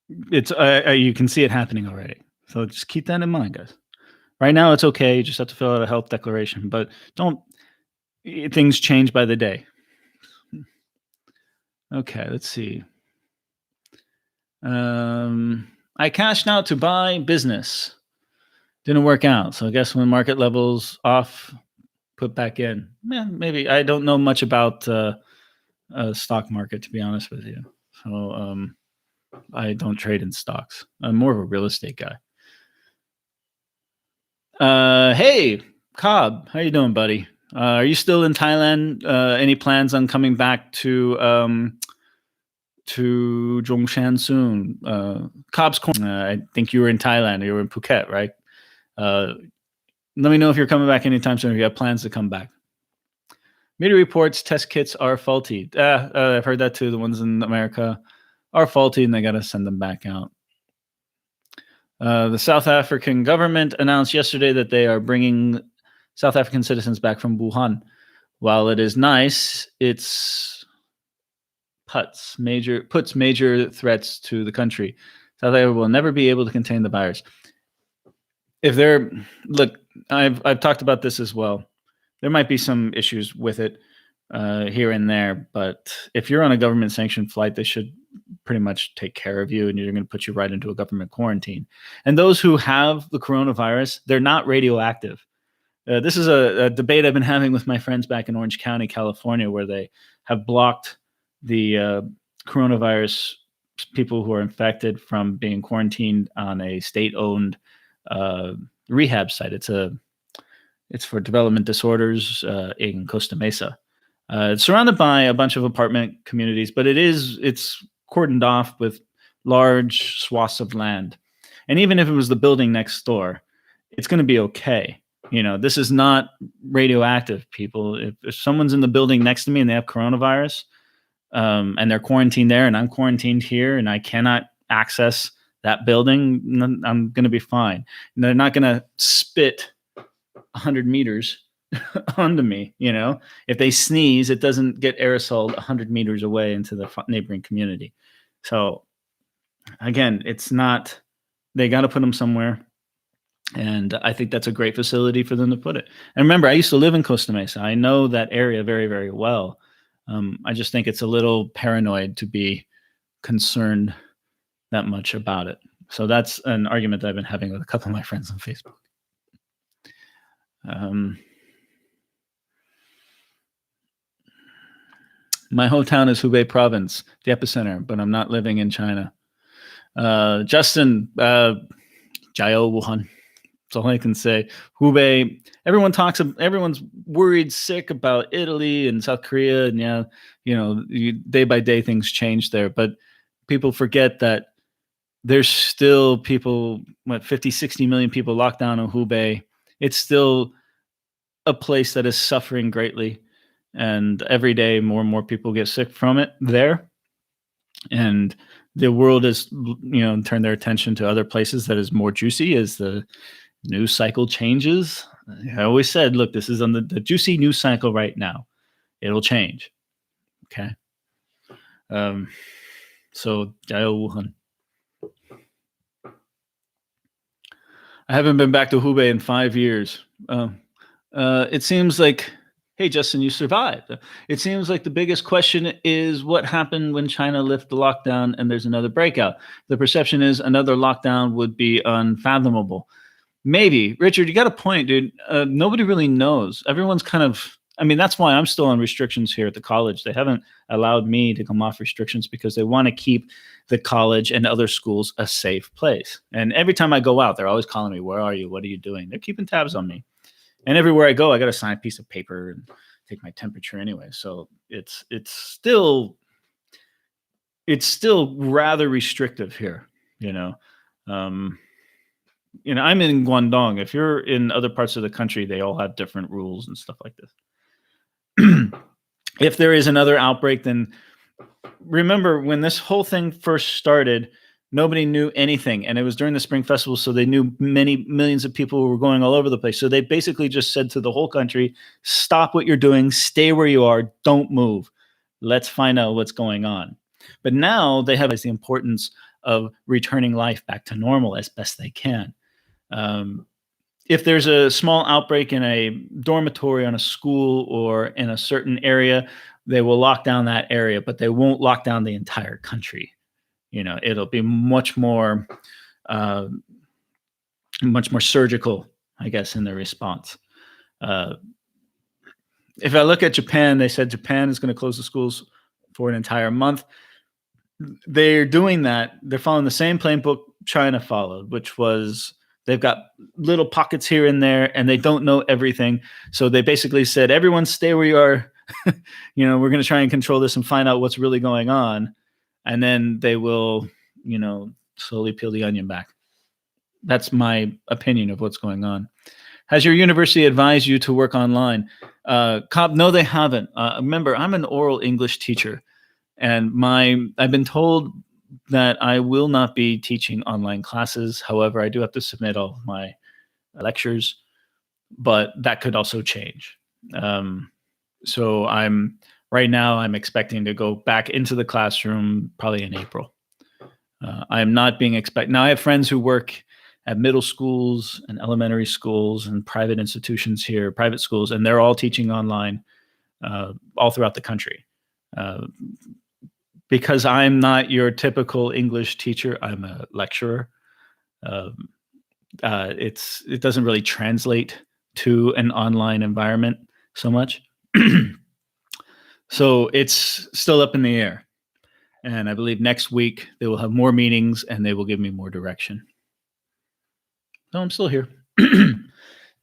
You can see it happening already. So just keep that in mind, guys. Right now, it's okay. You just have to fill out a health declaration, but things change by the day. Okay, let's see. I cashed out to buy business. Didn't work out. So I guess when market levels off, put back in. Yeah, maybe. I don't know much about stock market, to be honest with you. So I don't trade in stocks. I'm more of a real estate guy. Hey, Cobb, how you doing, buddy? Are you still in Thailand? Any plans on coming back to Zhongshan soon? Cobb's corner. I think you were in Thailand. You were in Phuket, right? Let me know if you're coming back anytime soon. If you have plans to come back. Media reports test kits are faulty. I've heard that too. The ones in America are faulty, and they got to send them back out. The South African government announced yesterday that they are bringing South African citizens back from Wuhan. While it is nice, it's puts major threats to the country. South Africa will never be able to contain the virus. I've talked about this as well. There might be some issues with it here and there, but if you're on a government sanctioned flight, they should pretty much take care of you, and you're going to put you right into a government quarantine. And those who have the coronavirus, they're not radioactive. This is a debate I've been having with my friends back in Orange County, California, where they have blocked the coronavirus people who are infected from being quarantined on a state-owned rehab site. It's for development disorders in Costa Mesa. It's surrounded by a bunch of apartment communities, but it's cordoned off with large swaths of land. And even if it was the building next door, it's going to be okay. This is not radioactive, people. If someone's in the building next to me and they have coronavirus, and they're quarantined there and I'm quarantined here and I cannot access that building, I'm going to be fine. And they're not going to spit 100 meters onto me. If they sneeze, it doesn't get aerosoled 100 meters away into the neighboring community. So again, it's not, they got to put them somewhere. And I think that's a great facility for them to put it. And remember, I used to live in Costa Mesa. I know that area very, very well. I just think it's a little paranoid to be concerned that much about it. So that's an argument that I've been having with a couple of my friends on Facebook. My hometown is Hubei province, the epicenter, but I'm not living in China. Justin, Jiao Wuhan. That's all I can say. Hubei. Everyone's worried, sick about Italy and South Korea, and day by day things change there. But people forget that there's still people, 50, 60 million people locked down in Hubei. It's still a place that is suffering greatly. And every day more and more people get sick from it there. And the world has, turned their attention to other places that is more juicy as the news cycle changes. I always said, look, this is on the juicy news cycle right now. It'll change. Okay. So, Wuhan. I haven't been back to Hubei in 5 years. It seems like, hey, Justin, you survived. It seems like the biggest question is what happened when China lifted the lockdown and there's another breakout. The perception is another lockdown would be unfathomable. Maybe. Richard, you got a point, dude. Nobody really knows. Everyone's kind of, that's why I'm still on restrictions here at the college. They haven't allowed me to come off restrictions because they want to keep the college and other schools a safe place. And every time I go out, they're always calling me, where are you? What are you doing? They're keeping tabs on me. And everywhere I go, I got to sign a piece of paper and take my temperature anyway. So it's still rather restrictive here, I'm in Guangdong. If you're in other parts of the country, they all have different rules and stuff like this. If there is another outbreak, then remember when this whole thing first started, nobody knew anything. And it was during the Spring Festival, so they knew many millions of people who were going all over the place. So they basically just said to the whole country, stop what you're doing, stay where you are, don't move. Let's find out what's going on. But now they have the importance of returning life back to normal as best they can. If there's a small outbreak in a dormitory on a school or in a certain area, they will lock down that area, but they won't lock down the entire country. It'll be much more surgical, I guess, in their response. If I look at Japan, they said Japan is going to close the schools for an entire month. They're doing that. They're following the same playbook China followed, which was they've got little pockets here and there, and they don't know everything. So they basically said, everyone stay where you are. We're going to try and control this and find out what's really going on. And then they will, slowly peel the onion back. That's my opinion of what's going on. Has your university advised you to work online? No, they haven't. Remember, I'm an oral English teacher, and I've been told that I will not be teaching online classes. However, I do have to submit all of my lectures, but that could also change. So right now I'm expecting to go back into the classroom probably in April. I am not being expected. Now I have friends who work at middle schools and elementary schools and private institutions here, private schools, and they're all teaching online all throughout the country. Because I'm not your typical English teacher, I'm a lecturer. It doesn't really translate to an online environment so much. So it's still up in the air. And I believe next week they will have more meetings and they will give me more direction. So I'm still here.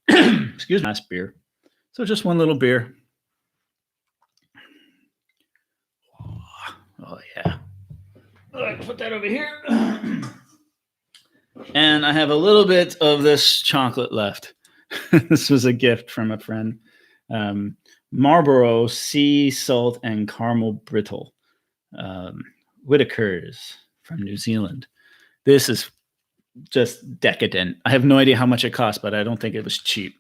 Excuse me, last beer. So just one little beer. Oh yeah. All right, put that over here. And I have a little bit of this chocolate left. This was a gift from a friend. Marlboro Sea Salt and Caramel Brittle. Whitaker's from New Zealand. This is just decadent. I have no idea how much it cost, but I don't think it was cheap.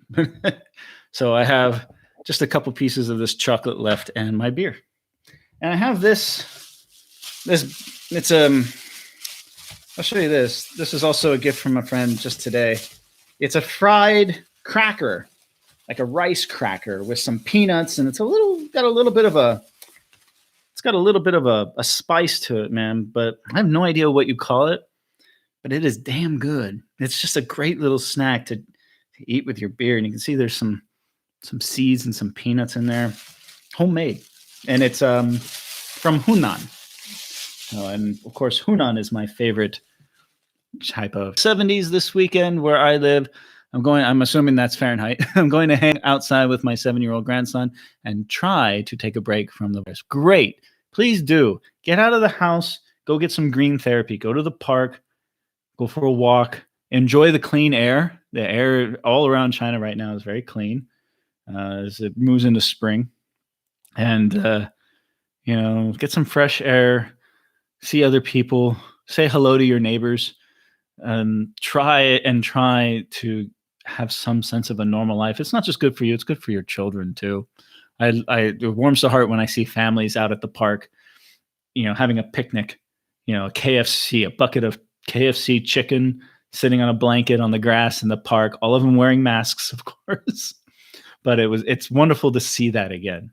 So I have just a couple pieces of this chocolate left and my beer. And I have this. It's I'll show you this. This is also a gift from a friend just today. It's a fried cracker, like a rice cracker with some peanuts, and it's got a little bit of a spice to it, man. But I have no idea what you call it, but it is damn good. It's just a great little snack to eat with your beer, and you can see there's some seeds and some peanuts in there, homemade, and it's from Hunan. And of course, Hunan is my favorite type of 70s this weekend where I live. I'm assuming that's Fahrenheit. I'm going to hang outside with my 7-year-old grandson and try to take a break from the virus. Great. Please do. Get out of the house. Go get some green therapy. Go to the park. Go for a walk. Enjoy the clean air. The air all around China right now is very clean as it moves into spring. And, get some fresh air. See other people, say hello to your neighbors, try to have some sense of a normal life. It's not just good for you, it's good for your children too. It warms the heart when I see families out at the park, having a picnic, a KFC, a bucket of KFC chicken sitting on a blanket on the grass in the park, all of them wearing masks, of course. But it's wonderful to see that again,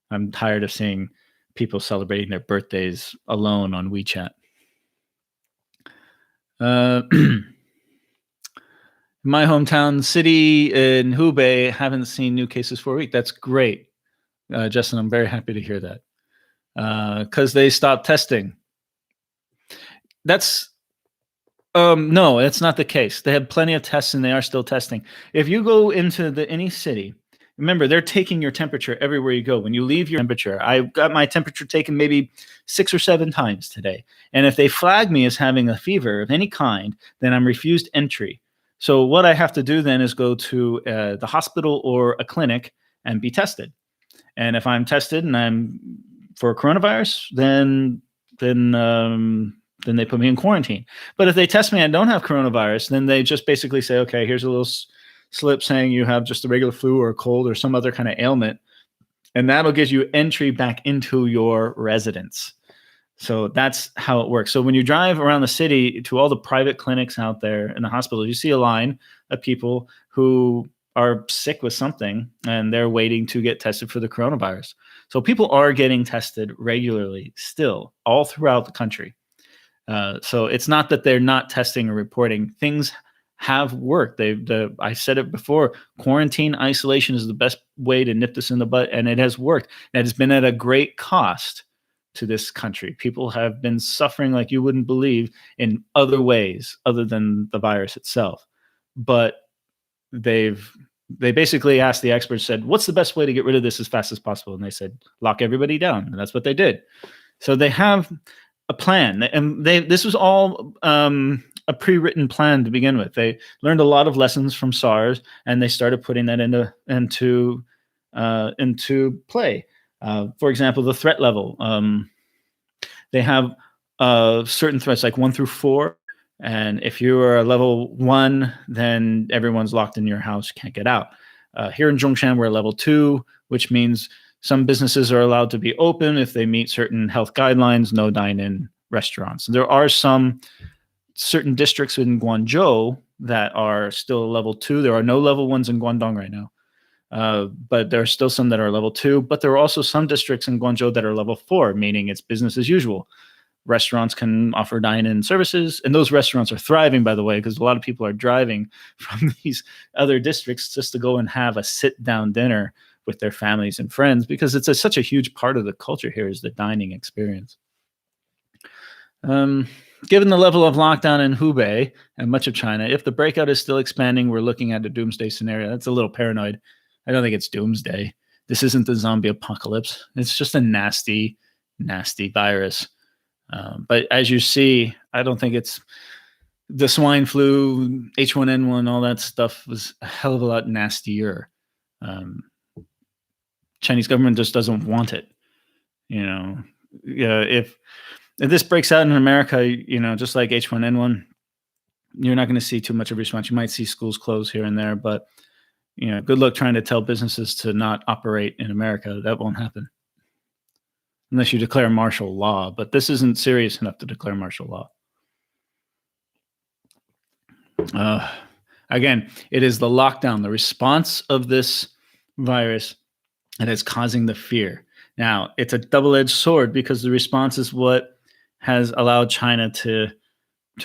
I'm tired of seeing people celebrating their birthdays alone on WeChat. My hometown city in Hubei haven't seen new cases for a week. That's great, Justin. I'm very happy to hear that because they stopped testing. No, that's not the case. They have plenty of tests and they are still testing. If you go into any city, remember, they're taking your temperature everywhere you go. When you leave your temperature, I got my temperature taken maybe 6 or 7 times today. And if they flag me as having a fever of any kind, then I'm refused entry. So what I have to do then is go to the hospital or a clinic and be tested. And if I'm tested and I'm for coronavirus, then they put me in quarantine. But if they test me and I don't have coronavirus, then they just basically say, okay, here's a little slip saying you have just a regular flu or a cold or some other kind of ailment, and that'll give you entry back into your residence. So that's how it works. So when you drive around the city to all the private clinics out there in the hospitals, you see a line of people who are sick with something and they're waiting to get tested for the coronavirus. So people are getting tested regularly still all throughout the country. So it's not that they're not testing or reporting. Things have worked. I said it before, quarantine isolation is the best way to nip this in the butt, and it has worked. It has been at a great cost to this country. People have been suffering like you wouldn't believe in other ways other than the virus itself. But they basically asked the experts, said, what's the best way to get rid of this as fast as possible? And they said, lock everybody down. And that's what they did. So they have a plan. And this was all a pre-written plan to begin with. They learned a lot of lessons from SARS, and they started putting that into play. For example, the threat level. They have certain threats like 1 through 4, and if you are a level 1, then everyone's locked in your house, can't get out. Here in Zhongshan, we're level 2, which means some businesses are allowed to be open if they meet certain health guidelines. No dine-in restaurants. There are some certain districts in Guangdong that are still level 2. There are no level 1s in Guangdong right now. But there are still some that are level 2, but there are also some districts in Guangzhou that are level 4, meaning it's business as usual. Restaurants can offer dine-in services, and those restaurants are thriving, by the way, because a lot of people are driving from these other districts just to go and have a sit-down dinner with their families and friends, because it's such a huge part of the culture here is the dining experience. Given the level of lockdown in Hubei and much of China, if the breakout is still expanding, we're looking at a doomsday scenario. That's a little paranoid. I don't think it's doomsday. This isn't the zombie apocalypse. It's just a nasty, nasty virus. But as you see, I don't think it's the swine flu, H1N1, all that stuff was a hell of a lot nastier. Chinese government just doesn't want it. If this breaks out in America, just like H1N1, you're not going to see too much of a response. You might see schools close here and there, but good luck trying to tell businesses to not operate in America. That won't happen unless you declare martial law. But this isn't serious enough to declare martial law. Again, it is the lockdown, the response of this virus that is causing the fear. Now, it's a double-edged sword because the response is what has allowed China to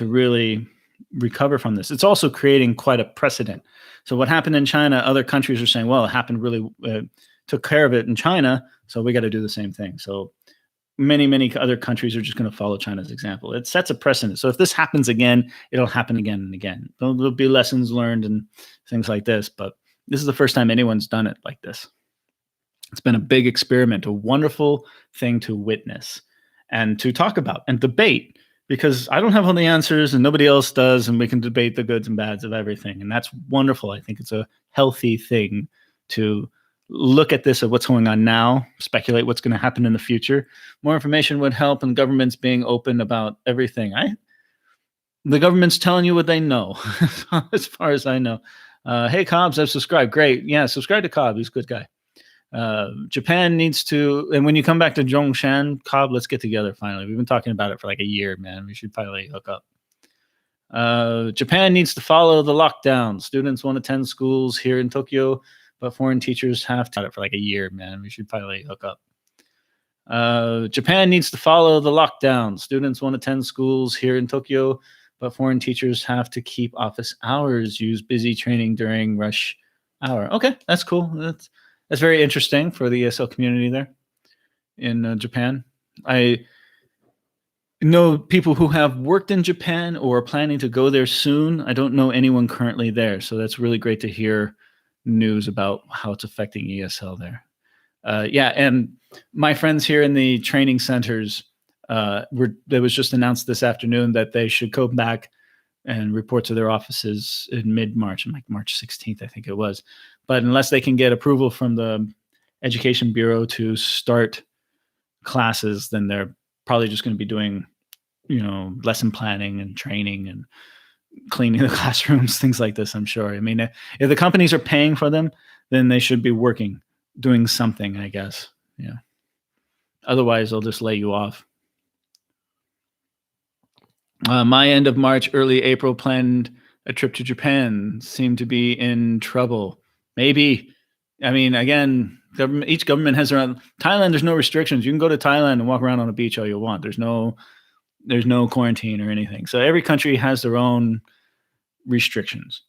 really recover from this. It's also creating quite a precedent. So what happened in China, other countries are saying, well, it happened really, took care of it in China, so we got to do the same thing. So many other countries are just going to follow China's example. It sets a precedent. So if this happens again, it'll happen again and again. There'll be lessons learned and things like this, but this is the first time anyone's done it like this. It's been a big experiment, a wonderful thing to witness and to talk about and debate, because I don't have all the answers and nobody else does, and we can debate the goods and bads of everything. And that's wonderful. I think it's a healthy thing to look at this, at what's going on now, speculate what's going to happen in the future. More information would help, and governments being open about everything. The government's telling you what they know, as far as I know. Hey, Cobbs, I've subscribed. Great. Yeah, subscribe to Cobb. He's a good guy. Japan needs to, and when you come back to Zhongshan, Cobb, let's get together finally. We've been talking about it for like a year, man. We should finally hook up. Japan needs to follow the lockdown. Students won't attend schools here in Tokyo, but foreign teachers have to. For like a year, man. We should finally hook up. Japan needs to follow the lockdown. Students won't attend schools here in Tokyo, but foreign teachers have to keep office hours, use busy training during rush hour. Okay, that's cool. That's very interesting for the ESL community there in Japan. I know people who have worked in Japan or are planning to go there soon. I don't know anyone currently there, so that's really great to hear news about how it's affecting ESL there. Yeah, and my friends here in the training centers, it was just announced this afternoon that they should go back and report to their offices in mid-March, like March 16th, I think it was. But unless they can get approval from the Education Bureau to start classes, then they're probably just going to be doing, lesson planning and training and cleaning the classrooms, things like this, I'm sure. I mean, if the companies are paying for them, then they should be working, doing something, I guess. Yeah. Otherwise, they'll just lay you off. My end of March, early April planned a trip to Japan seemed to be in trouble. Maybe. I mean, again, each government has their own. Thailand, there's no restrictions. You can go to Thailand and walk around on a beach all you want. There's no quarantine or anything. So every country has their own restrictions.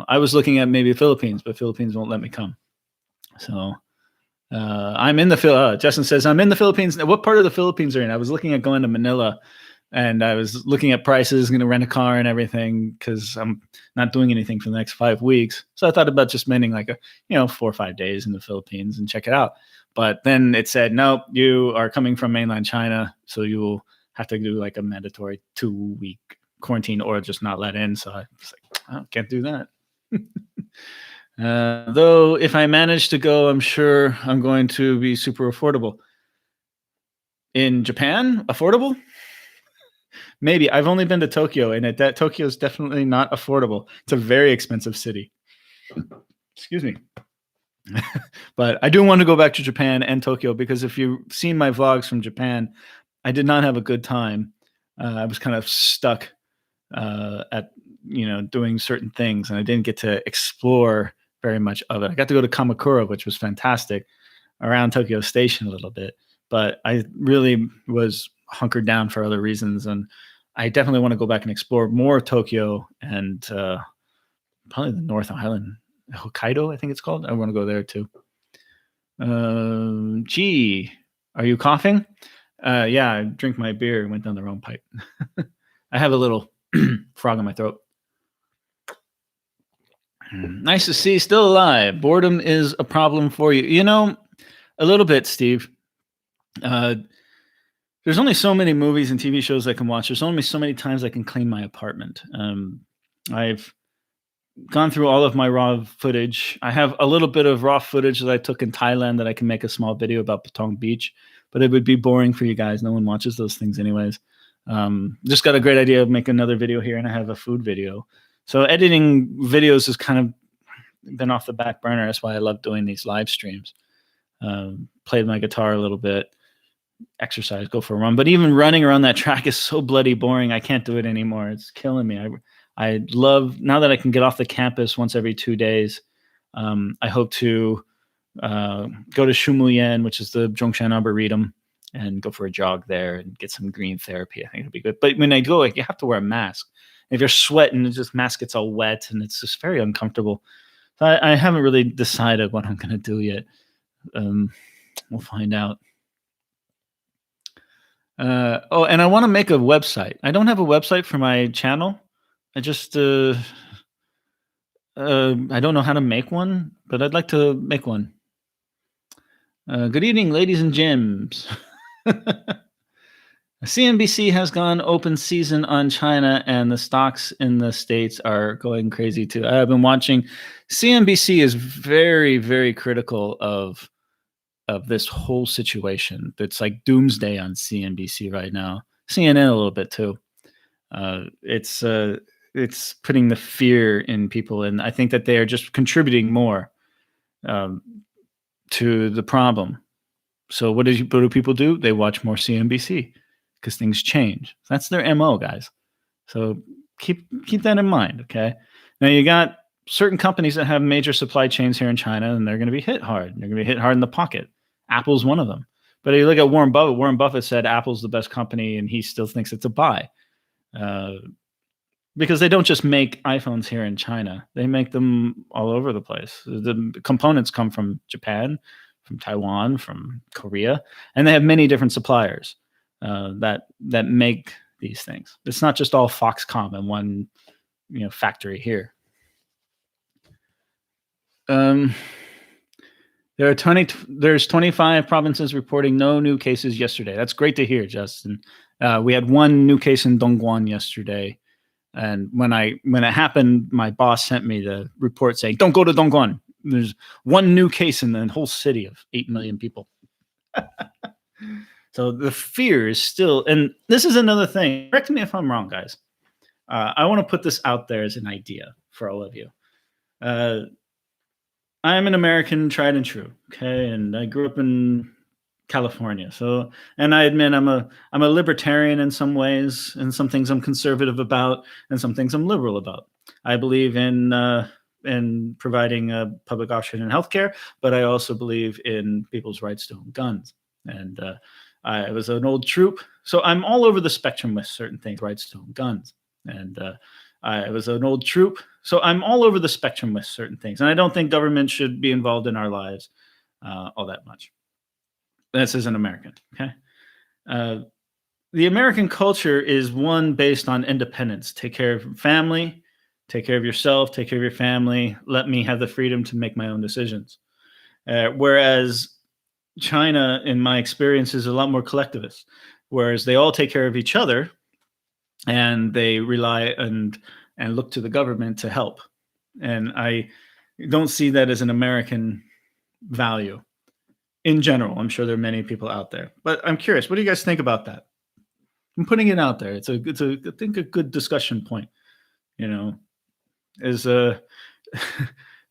I was looking at maybe Philippines, but Philippines won't let me come. So I'm in the Philippines. Justin says, I'm in the Philippines. What part of the Philippines are you in? I was looking at going to Manila, and I was looking at prices, going to rent a car and everything, because I'm not doing anything for the next 5 weeks. So I thought about just spending like 4 or 5 days in the Philippines and check it out. But then it said, no, you are coming from mainland China, so you will have to do like a mandatory 2-week quarantine or just not let in. So I was like, I can't do that. Though if I manage to go, I'm sure I'm going to be super affordable. In Japan, affordable? Maybe. I've only been to Tokyo, and Tokyo is definitely not affordable. It's a very expensive city. Excuse me. But I do want to go back to Japan and Tokyo, because if you've seen my vlogs from Japan, I did not have a good time. I was kind of stuck at doing certain things, and I didn't get to explore very much of it. I got to go to Kamakura, which was fantastic, around Tokyo Station a little bit, but I really was hunkered down for other reasons, and I definitely want to go back and explore more of Tokyo and probably the North Island, Hokkaido, I think it's called. I want to go there too. Gee, are you coughing? Yeah, I drink my beer and went down the wrong pipe. I have a little frog in my throat. Nice to see you still alive. Boredom is a problem for you. A little bit, Steve. There's only so many movies and TV shows I can watch. There's only so many times I can clean my apartment. I've gone through all of my raw footage. I have a little bit of raw footage that I took in Thailand that I can make a small video about Patong Beach, but it would be boring for you guys. No one watches those things anyways. Just got a great idea of making another video here, and I have a food video. So editing videos is kind of been off the back burner. That's why I love doing these live streams. Played my guitar a little bit, exercise, go for a run. But even running around that track is so bloody boring. I can't do it anymore. It's killing me. I love now that I can get off the campus once every 2 days. I hope to go to Shumuyen, which is the Zhongshan Arboretum, and go for a jog there and get some green therapy. I think it'll be good. But when I go, like, you have to wear a mask. If you're sweating, the mask gets all wet and it's just very uncomfortable. So I haven't really decided what I'm going to do yet. We'll find out. And I want to make a website. I don't have a website for my channel. I just I don't know how to make one, but I'd like to make one. Good evening, ladies and gems. CNBC has gone open season on China, and the stocks in the States are going crazy too. I've been watching. CNBC is very, very critical of this whole situation. It's like doomsday on CNBC right now. CNN a little bit too. It's putting the fear in people, and I think that they are just contributing more to the problem. So what do people do? They watch more CNBC because things change. That's their MO, guys. So keep that in mind, okay? Now you got certain companies that have major supply chains here in China, and they're going to be hit hard. They're going to be hit hard in the pocket. Apple's one of them. But if you look at Warren Buffett, Warren Buffett said Apple's the best company, and he still thinks it's a buy. Because they don't just make iPhones here in China. They make them all over the place. The components come from Japan, from Taiwan, from Korea, and they have many different suppliers that make these things. It's not just all Foxconn in one factory here. There's 25 provinces reporting no new cases yesterday. That's great to hear, Justin. We had one new case in Dongguan yesterday. And when it happened, my boss sent me the report saying, "Don't go to Dongguan. There's one new case in the whole city of 8 million people." So the fear is still, and this is another thing. Correct me if I'm wrong, guys. I want to put this out there as an idea for all of you. I'm an American, tried and true, okay, and I grew up in California. So, and I admit I'm a libertarian in some ways, and some things I'm conservative about, and some things I'm liberal about. I believe in providing a public option in healthcare, but I also believe in people's rights to own guns. And I was an old troop, so I'm all over the spectrum with certain things, rights to own guns. And I was an old troop, so I'm all over the spectrum with certain things. And I don't think government should be involved in our lives all that much. This is an American, okay? The American culture is one based on independence. Take care of family, take care of yourself, take care of your family. Let me have the freedom to make my own decisions. Whereas China, in my experience, is a lot more collectivist. Whereas they all take care of each other, and they rely and look to the government to help. And I don't see that as an American value. In general, I'm sure there are many people out there, but I'm curious. What do you guys think about that? I'm putting it out there. It's I think a good discussion point. Is there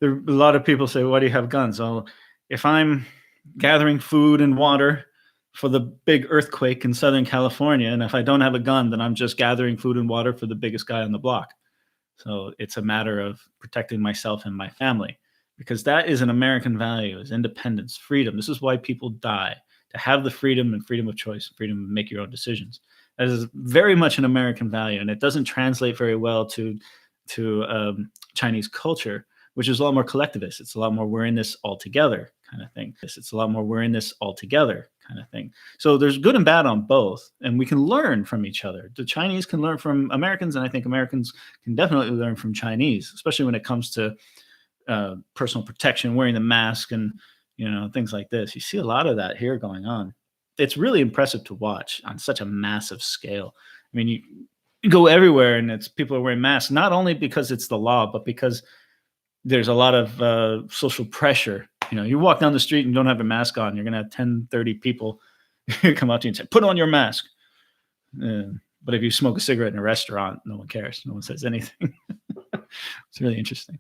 a lot of people say, "Why do you have guns?" Well, if I'm gathering food and water for the big earthquake in Southern California, and if I don't have a gun, then I'm just gathering food and water for the biggest guy on the block. So it's a matter of protecting myself and my family. Because that is an American value, is independence, freedom. This is why people die, to have the freedom and freedom of choice, freedom to make your own decisions. That is very much an American value, and it doesn't translate very well to Chinese culture, which is a lot more collectivist. It's a lot more we're in this all together kind of thing. It's a lot more we're in this all together kind of thing. So there's good and bad on both, and we can learn from each other. The Chinese can learn from Americans, and I think Americans can definitely learn from Chinese, especially when it comes to personal protection, wearing the mask, and things like this. You see a lot of that here going on. It's really impressive to watch on such a massive scale. I mean, you go everywhere, and it's people are wearing masks, not only because it's the law, but because there's a lot of social pressure. You walk down the street and don't have a mask on, you're going to have 10, 30 people come up to you and say, "Put on your mask." But if you smoke a cigarette in a restaurant, no one cares. No one says anything. It's really interesting.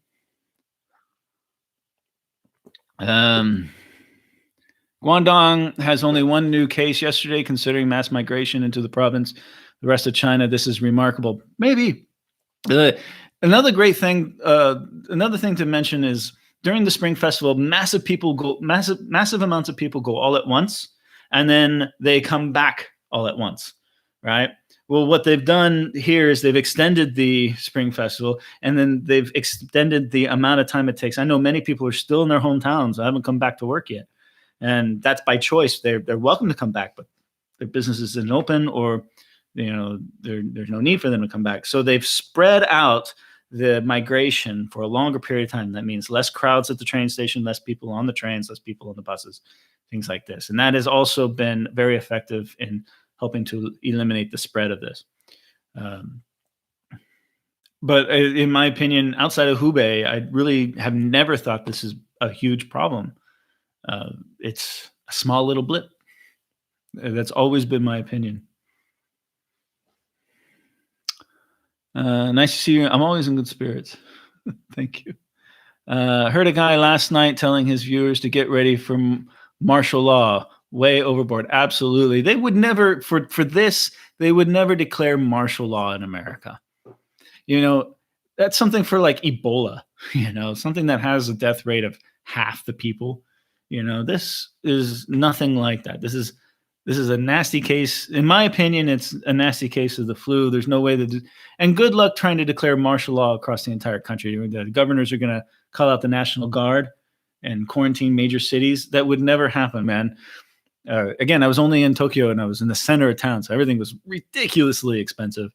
Um, Guangdong has only one new case yesterday, considering mass migration into the province. The rest of China, this is remarkable. Maybe uh, another great thing, another thing to mention is during the Spring Festival, massive amounts of people go all at once, and then they come back all at once, right? Well, what they've done here is they've extended the Spring Festival, and then they've extended the amount of time it takes. I know many people are still in their hometowns. I haven't come back to work yet, and that's by choice. They're welcome to come back, but their business isn't open, or there's no need for them to come back. So they've spread out the migration for a longer period of time. That means less crowds at the train station, less people on the trains, less people on the buses, things like this. And that has also been very effective in helping to eliminate the spread of this. Um, but in my opinion, outside of Hubei, I really have never thought this is a huge problem. It's a small little blip. That's always been my opinion. Nice to see you. I'm always in good spirits. Thank you. Heard a guy last night telling his viewers to get ready for martial law. Way overboard. Absolutely. They would never, for this, they would never declare martial law in America. That's something for like Ebola, something that has a death rate of half the people. This is nothing like that. This is a nasty case. In my opinion, it's a nasty case of the flu. There's no way that, and good luck trying to declare martial law across the entire country. The governors are going to call out the National Guard and quarantine major cities. That would never happen, man. Again, I was only in Tokyo and I was in the center of town, so everything was ridiculously expensive.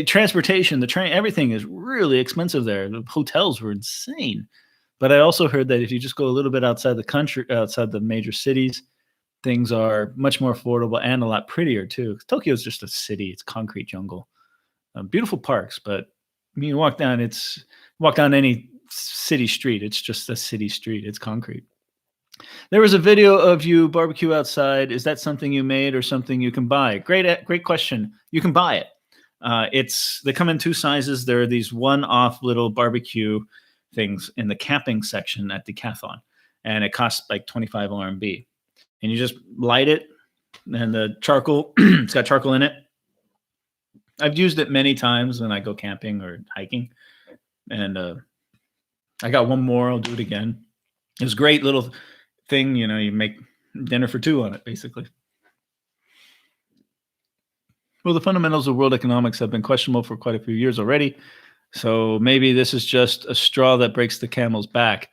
Transportation, the train, everything is really expensive there. The hotels were insane. But I also heard that if you just go a little bit outside the country, outside the major cities, things are much more affordable and a lot prettier too. Tokyo is just a city; it's concrete jungle, beautiful parks. But when you walk down any city street, it's just a city street. It's concrete. There was a video of you barbecue outside. Is that something you made or something you can buy? Great question. You can buy it. They come in two sizes. There are these one-off little barbecue things in the camping section at Decathlon, and it costs like 25 RMB. And you just light it, and the charcoal, it's got charcoal in it. I've used it many times when I go camping or hiking, and I got one more. I'll do it again. It was a great little thing. You make dinner for two on it, basically. Well, the fundamentals of world economics have been questionable for quite a few years already. So maybe this is just a straw that breaks the camel's back.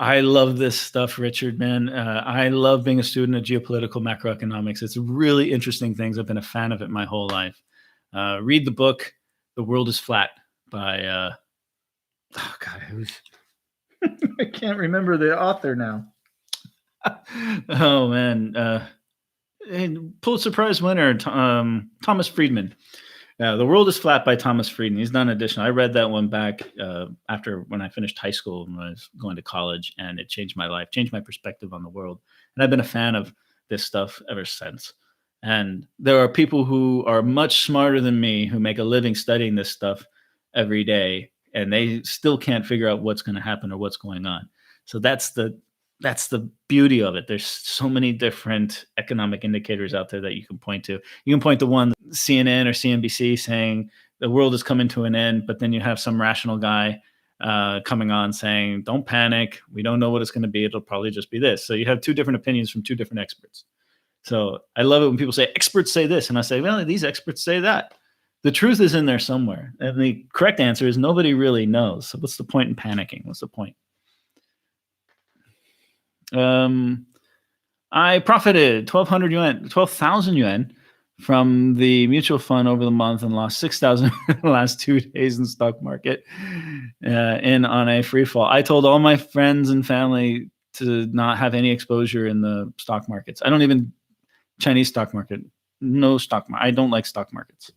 I love this stuff, Richard, man. I love being a student of geopolitical macroeconomics. It's really interesting things. I've been a fan of it my whole life. Read the book, The World is Flat by, oh God, I can't remember the author now. Oh, man. Pulitzer Prize winner, Thomas Friedman. The World is Flat by Thomas Friedman. He's done additional. I read that one back after when I finished high school and when I was going to college, and it changed my life, changed my perspective on the world. And I've been a fan of this stuff ever since. And there are people who are much smarter than me who make a living studying this stuff every day, and they still can't figure out what's going to happen or what's going on. So that's the beauty of it. There's so many different economic indicators out there that you can point to. You can point to one, CNN or CNBC, saying the world is coming to an end, but then you have some rational guy coming on saying, don't panic. We don't know what it's going to be. It'll probably just be this. So you have two different opinions from two different experts. So I love it when people say experts say this, and I say, well, these experts say that. The truth is in there somewhere. And the correct answer is nobody really knows. So what's the point in panicking? What's the point? I profited 12,000 yuan from the mutual fund over the month and lost 6,000 in the last 2 days in the stock market in on a free fall. I told all my friends and family to not have any exposure in the stock markets. I don't even Chinese stock market, no stock market. I don't like stock markets.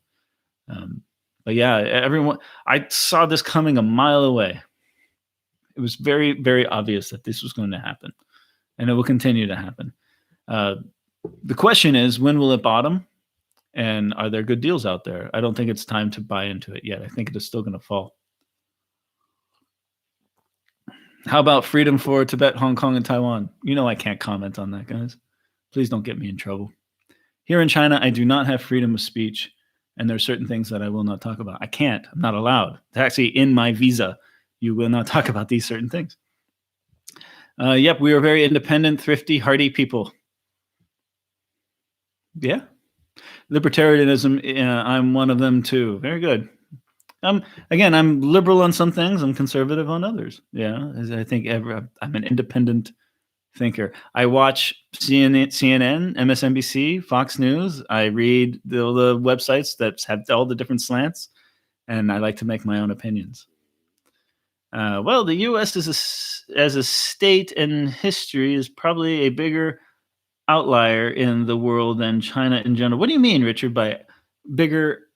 But yeah, everyone, I saw this coming a mile away. It was very, very obvious that this was going to happen. And it will continue to happen. The question is, when will it bottom? And are there good deals out there? I don't think it's time to buy into it yet. I think it is still going to fall. How about freedom for Tibet, Hong Kong, and Taiwan? You know I can't comment on that, guys. Please don't get me in trouble. Here in China, I do not have freedom of speech, and there are certain things that I will not talk about. I can't. I'm not allowed. It's actually in my visa. You will not talk about these certain things. Yep, we are very independent, thrifty, hardy people. Yeah. Libertarianism, I'm one of them too. Very good. Again, I'm liberal on some things. I'm conservative on others. Yeah, I think I'm an independent thinker. I watch CNN, MSNBC, Fox News. I read the websites that have all the different slants, and I like to make my own opinions. Well, the U.S. as a state and history is probably a bigger outlier in the world than China in general. What do you mean, Richard, by bigger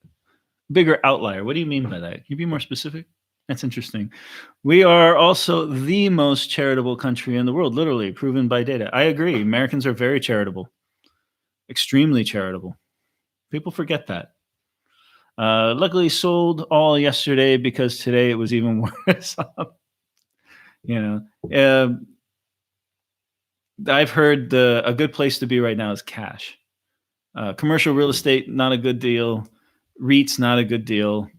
outlier? What do you mean by that? Can you be more specific? That's interesting. We are also the most charitable country in the world, literally proven by data. I agree. Americans are very charitable, extremely charitable. People forget that. Luckily, sold all yesterday because today it was even worse. you know, I've heard a good place to be right now is cash. Commercial real estate, not a good deal. REITs, not a good deal.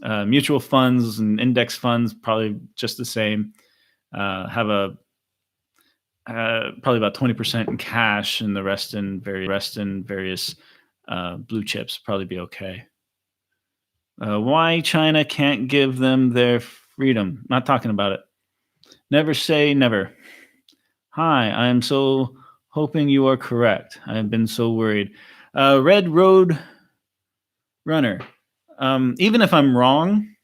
Mutual funds and index funds, probably just the same. Have a probably about 20% in cash, and the rest in various blue chips. Probably be okay. Why China can't give them their freedom? Not talking about it. Never say never. Hi, I'm so hoping you are correct. I've been so worried. Red Road Runner. Even if I'm wrong,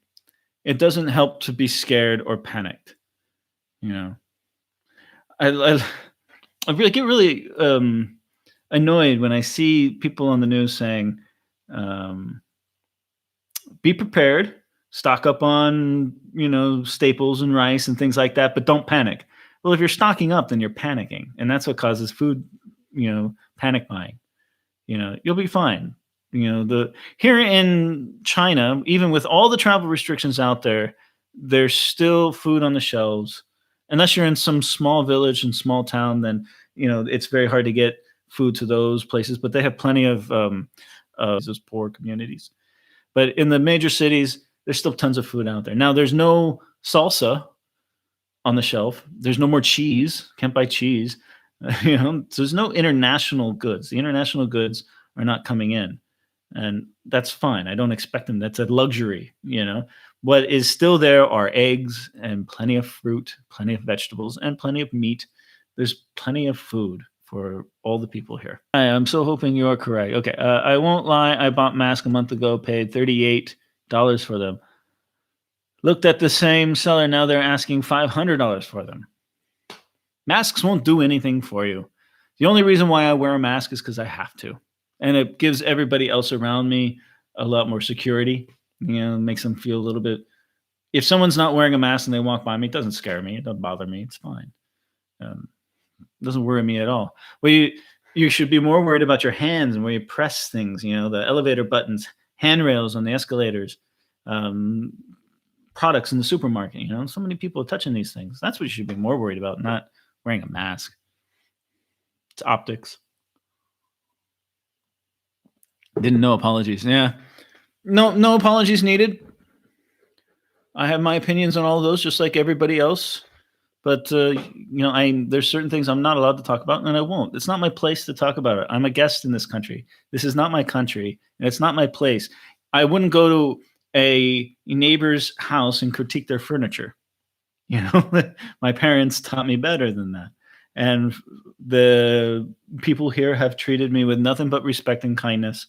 it doesn't help to be scared or panicked. I really get really annoyed when I see people on the news saying, "Be prepared, stock up on staples and rice and things like that, but don't panic." Well, if you're stocking up, then you're panicking, and that's what causes food, panic buying. You'll be fine. Here in China, even with all the travel restrictions out there, there's still food on the shelves. Unless you're in some small village and small town, then it's very hard to get food to those places. But they have plenty of those poor communities. But in the major cities, there's still tons of food out there. Now, there's no salsa on the shelf. There's no more cheese. Can't buy cheese. So there's no international goods. The international goods are not coming in, and that's fine. I don't expect them. That's a luxury. What is still there are eggs and plenty of fruit, plenty of vegetables, and plenty of meat. There's plenty of food for all the people here. I'm so hoping you are correct. Okay, I won't lie. I bought masks a month ago, paid $38 for them. Looked at the same seller. Now they're asking $500 for them. Masks won't do anything for you. The only reason why I wear a mask is because I have to. And it gives everybody else around me a lot more security. Makes them feel a little bit. If someone's not wearing a mask and they walk by me, it doesn't scare me. It doesn't bother me. It's fine. It doesn't worry me at all. Well, you should be more worried about your hands and where you press things. The elevator buttons, handrails on the escalators, products in the supermarket. So many people are touching these things. That's what you should be more worried about, not wearing a mask. It's optics. Didn't know. Apologies. Yeah. No apologies needed. I have my opinions on all of those, just like everybody else. But there's certain things I'm not allowed to talk about, and I won't. It's not my place to talk about it. I'm a guest in this country. This is not my country, and it's not my place. I wouldn't go to a neighbor's house and critique their furniture. My parents taught me better than that. And the people here have treated me with nothing but respect and kindness.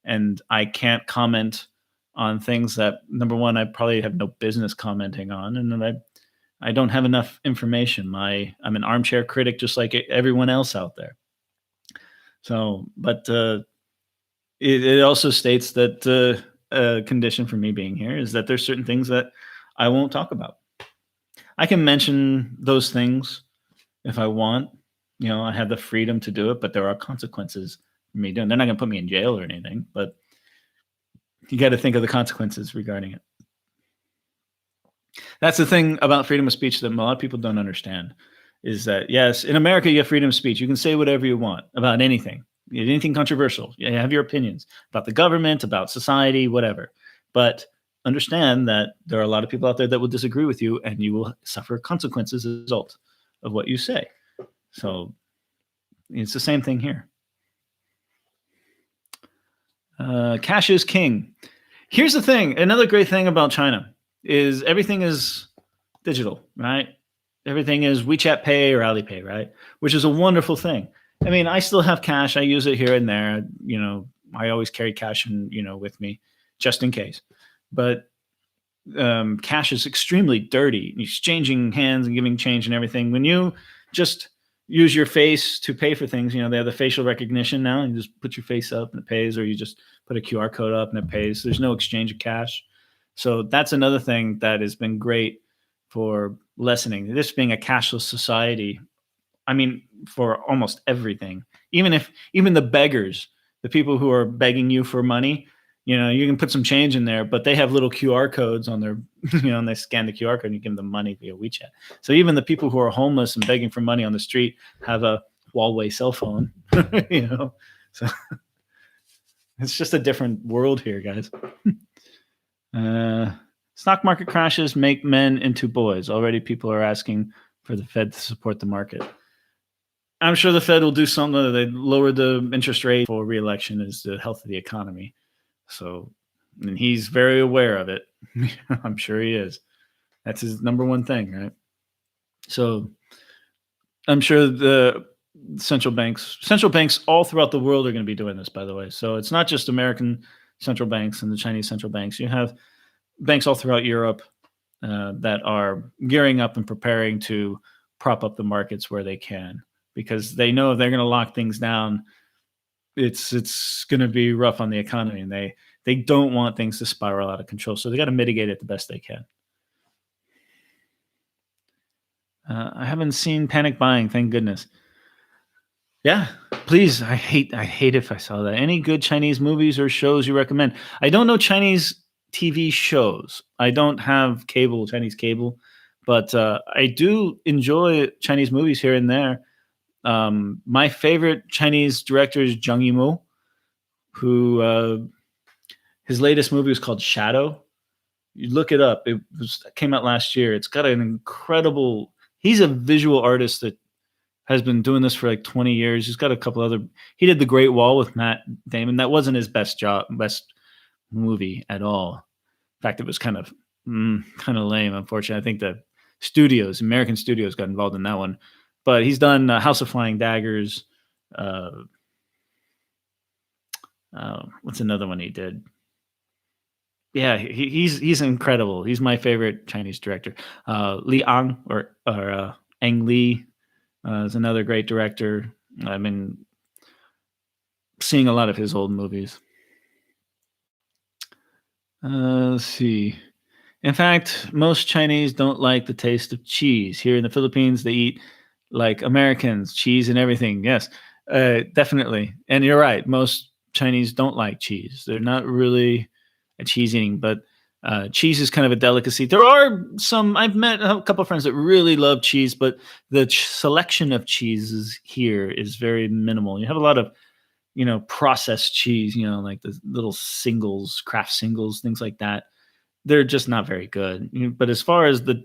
And I can't comment on things that, number one, I probably have no business commenting on. And then I don't have enough information. I'm an armchair critic, just like everyone else out there. So, but it also states that a condition for me being here is that there's certain things that I won't talk about. I can mention those things if I want. I have the freedom to do it, but there are consequences for me doing. They're not going to put me in jail or anything, but you got to think of the consequences regarding it. That's the thing about freedom of speech that a lot of people don't understand is that, yes, in America, you have freedom of speech. You can say whatever you want about anything controversial. You have your opinions about the government, about society, whatever. But understand that there are a lot of people out there that will disagree with you and you will suffer consequences as a result of what you say. So it's the same thing here. Cash is king. Here's the thing. Another great thing about China is everything is digital, right? Everything is WeChat Pay or Alipay, right? Which is a wonderful thing. I mean, I still have cash. I use it here and there. I always carry cash with me just in case. But cash is extremely dirty. Exchanging hands and giving change and everything. When you just use your face to pay for things, they have the facial recognition now. You just put your face up and it pays, or you just put a QR code up and it pays. There's no exchange of cash. So that's another thing that has been great for lessening this being a cashless society. I mean, for almost everything, even the beggars, the people who are begging you for money, you can put some change in there, but they have little QR codes on their, and they scan the QR code and you give them money via WeChat. So even the people who are homeless and begging for money on the street have a Huawei cell phone, So it's just a different world here, guys. Stock market crashes make men into boys. Already people are asking for the Fed to support the market. I'm sure the Fed will do something. They lower the interest rate for re-election is the health of the economy. So, and he's very aware of it. I'm sure he is. That's his number one thing, right? So I'm sure the central banks all throughout the world are going to be doing this, by the way. So it's not just American central banks and the Chinese central banks. You have banks all throughout Europe that are gearing up and preparing to prop up the markets where they can, because they know if they're going to lock things down, it's going to be rough on the economy, and they don't want things to spiral out of control. So they got to mitigate it the best they can. I haven't seen Panic Buying, thank goodness. Yeah, please. I hate if I saw that. Any good Chinese movies or shows you recommend? I don't know Chinese TV shows. I don't have Chinese cable, but I do enjoy Chinese movies here and there. My favorite Chinese director is Zhang Yimou, who his latest movie was called Shadow. You look it up. It came out last year. It's got an incredible. He's a visual artist that has been doing this for like 20 years. He's got a couple other. He did The Great Wall with Matt Damon. That wasn't his best movie at all. In fact, it was kind of lame, unfortunately. I think the American studios got involved in that one. But he's done House of Flying Daggers. What's another one he did? Yeah, he's incredible. He's my favorite Chinese director. Li Ang or Ang Lee is another great director. I've been seeing a lot of his old movies. Let's see. In fact, most Chinese don't like the taste of cheese. Here in the Philippines, they eat like Americans, cheese and everything. Yes, definitely. And you're right. Most Chinese don't like cheese. They're not really a cheese eating, but cheese is kind of a delicacy. There are some, I've met a couple of friends that really love cheese, but the selection of cheeses here is very minimal. You have a lot of, processed cheese, like the little singles, Kraft singles, things like that. They're just not very good. But as far as the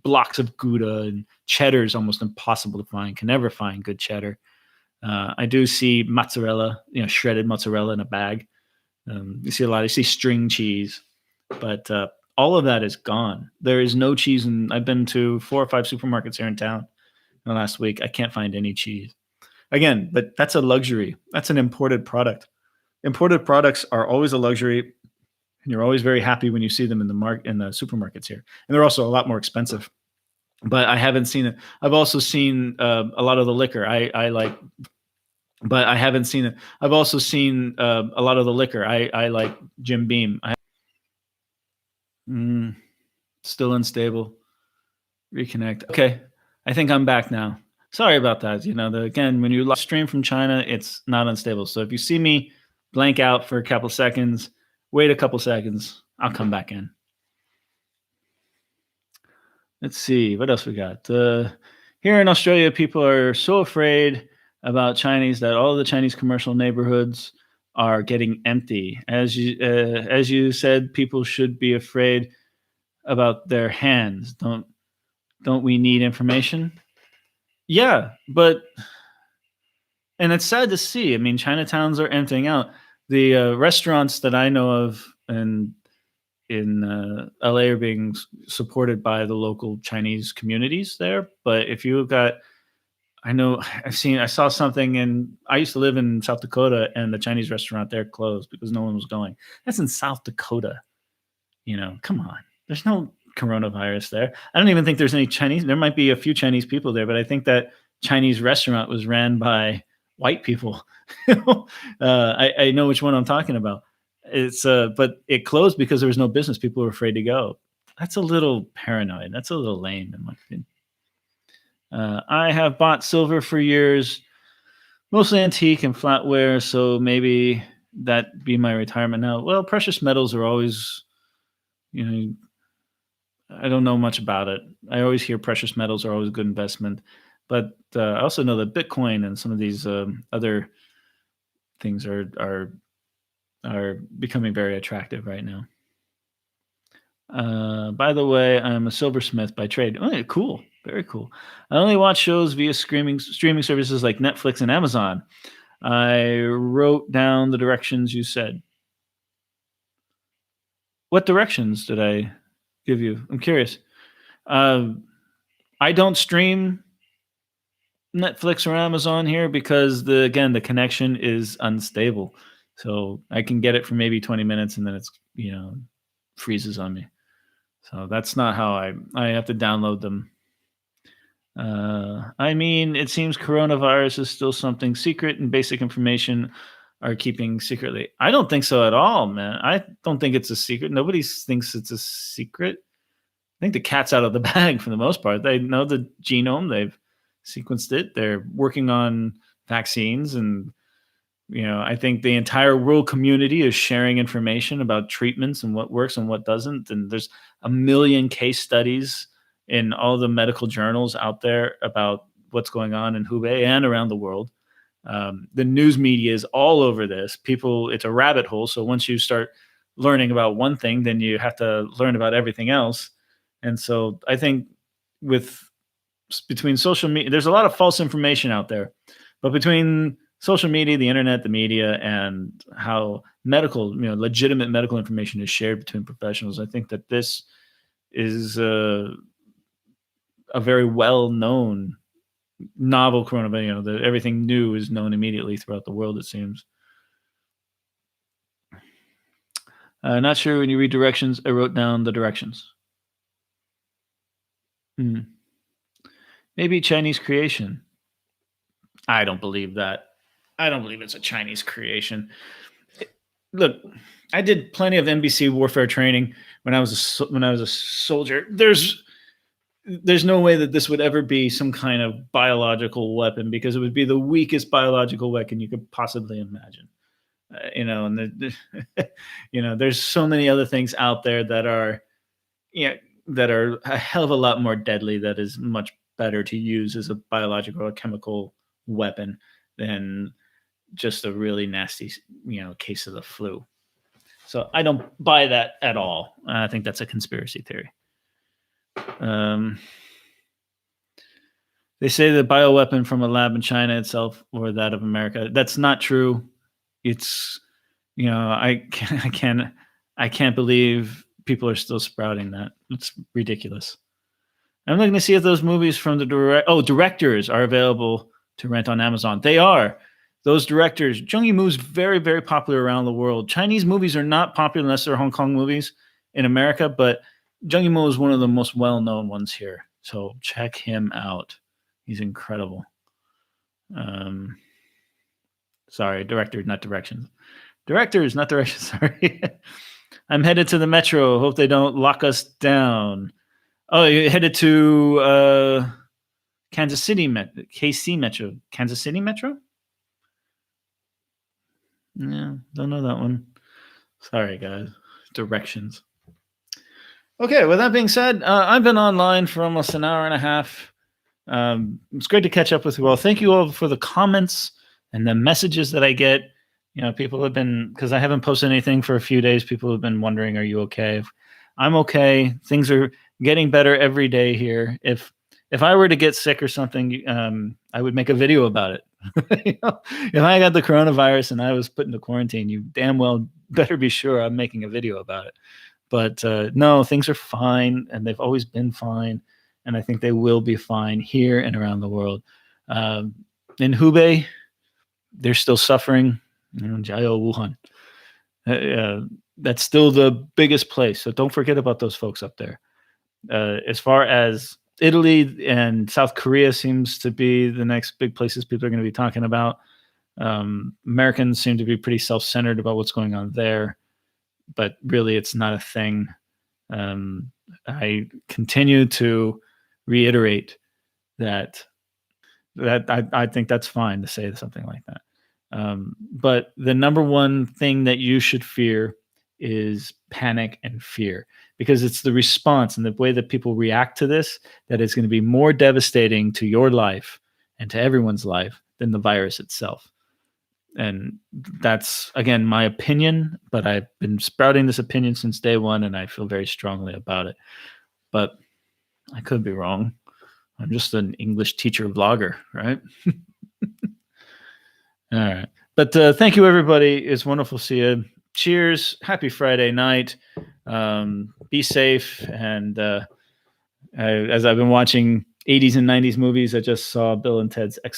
blocks of Gouda and cheddar is almost impossible to find. Can never find good cheddar. I do see mozzarella, shredded mozzarella in a bag. You see a lot. You see string cheese, but all of that is gone. There is no cheese, and I've been to 4 or 5 supermarkets here in town in the last week. I can't find any cheese. Again, but that's a luxury. That's an imported product. Imported products are always a luxury, and you're always very happy when you see them in the supermarkets here. And they're also a lot more expensive. But I haven't seen it. I've also seen a lot of the liquor. I like, but I haven't seen it. I've also seen a lot of the liquor. I like Jim Beam. Still unstable. Reconnect. Okay, I think I'm back now. Sorry about that. Again, when you stream from China, it's not unstable. So if you see me blank out for a couple seconds, wait a couple seconds. I'll come back in. Let's see what else we got. Here in Australia, people are so afraid about Chinese that all the Chinese commercial neighborhoods are getting empty. As you said, people should be afraid about their hands. Don't we need information? Yeah, but and it's sad to see. I mean, Chinatowns are emptying out. The restaurants that I know of and in LA are being supported by the local Chinese communities there. But if you got, I know I saw something in, I used to live in South Dakota and the Chinese restaurant there closed because no one was going. That's in South Dakota. Come on. There's no coronavirus there. I don't even think there's any Chinese. There might be a few Chinese people there, but I think that Chinese restaurant was ran by white people. I know which one I'm talking about. But it closed because there was no business. People were afraid to go. That's a little paranoid. That's a little lame, in my opinion. I have bought silver for years, mostly antique and flatware. So maybe that be my retirement now. Well, precious metals are always, you know, I don't know much about it. I always hear precious metals are always a good investment, but I also know that Bitcoin and some of these other things are becoming very attractive right now. By the way, I'm a silversmith by trade. Oh, yeah, cool, very cool. I only watch shows via streaming services like Netflix and Amazon. I wrote down the directions you said. What directions did I give you? I'm curious. Uh, I don't stream Netflix or Amazon here because the connection is unstable. So I can get it for maybe 20 minutes and then freezes on me. So that's not how I have to download them. I mean, it seems coronavirus is still something secret and basic information are keeping secretly. I don't think so at all, man. I don't think it's a secret. Nobody thinks it's a secret. I think the cat's out of the bag for the most part. They know the genome. They've sequenced it. They're working on vaccines, and I think the entire world community is sharing information about treatments and what works and what doesn't. And there's a million case studies in all the medical journals out there about what's going on in Hubei and around the world. The news media is all over this. It's a rabbit hole. So once you start learning about one thing, then you have to learn about everything else. And so I think with between social media, there's a lot of false information out there, but between social media, the internet, the media, and how legitimate medical information is shared between professionals, I think that this is a very well-known novel coronavirus. That everything new is known immediately throughout the world, it seems. Not sure when you read directions. I wrote down the directions. Hmm. Maybe Chinese creation. I don't believe that. I don't believe it's a Chinese creation. Look, I did plenty of NBC warfare training when I was a soldier. There's no way that this would ever be some kind of biological weapon because it would be the weakest biological weapon you could possibly imagine. And there's so many other things out there that are, that are a hell of a lot more deadly. That is much better to use as a biological or chemical weapon than just a really nasty, case of the flu. So I don't buy that at all. I think that's a conspiracy theory. They say the bioweapon from a lab in China itself or that of America. That's not true. It's, I can't believe people are still sprouting that. It's ridiculous. I'm looking to see if those movies from the directors are available to rent on Amazon. They are. Those directors, Zhang Yimou is very, very popular around the world. Chinese movies are not popular unless they're Hong Kong movies in America, but Zhang Yimou is one of the most well-known ones here. So check him out. He's incredible. Sorry, director, not directions. Directors, not directions. Sorry. I'm headed to the metro. Hope they don't lock us down. Oh, you headed to Kansas City KC Metro. Kansas City Metro? Yeah, don't know that one. Sorry, guys. Directions. Okay, with that being said, I've been online for almost an hour and a half. It's great to catch up with you all. Thank you all for the comments and the messages that I get. People have been, because I haven't posted anything for a few days. People have been wondering, "Are you okay?" I'm okay. Things are getting better every day here. If I were to get sick or something, I would make a video about it. If I got the coronavirus and I was put into quarantine, you damn well better be sure I'm making a video about it. But no, things are fine, and they've always been fine, and I think they will be fine here and around the world. Um, in Hubei, they're still suffering. Jiao Wuhan. That's still the biggest place. So don't forget about those folks up there. As far as Italy and South Korea seems to be the next big places people are going to be talking about. Americans seem to be pretty self-centered about what's going on there, but really it's not a thing. I continue to reiterate that I think that's fine to say something like that. But the number one thing that you should fear is panic and fear, because it's the response and the way that people react to this that is going to be more devastating to your life and to everyone's life than the virus itself. And that's, again, my opinion, but I've been sprouting this opinion since day one, and I feel very strongly about it. But I could be wrong. I'm just an English teacher vlogger, right? All right. But thank you, everybody. It's wonderful to see you. Cheers. Happy Friday night. Be safe. And as I've been watching 80s and 90s movies, I just saw Bill and Ted's Excellent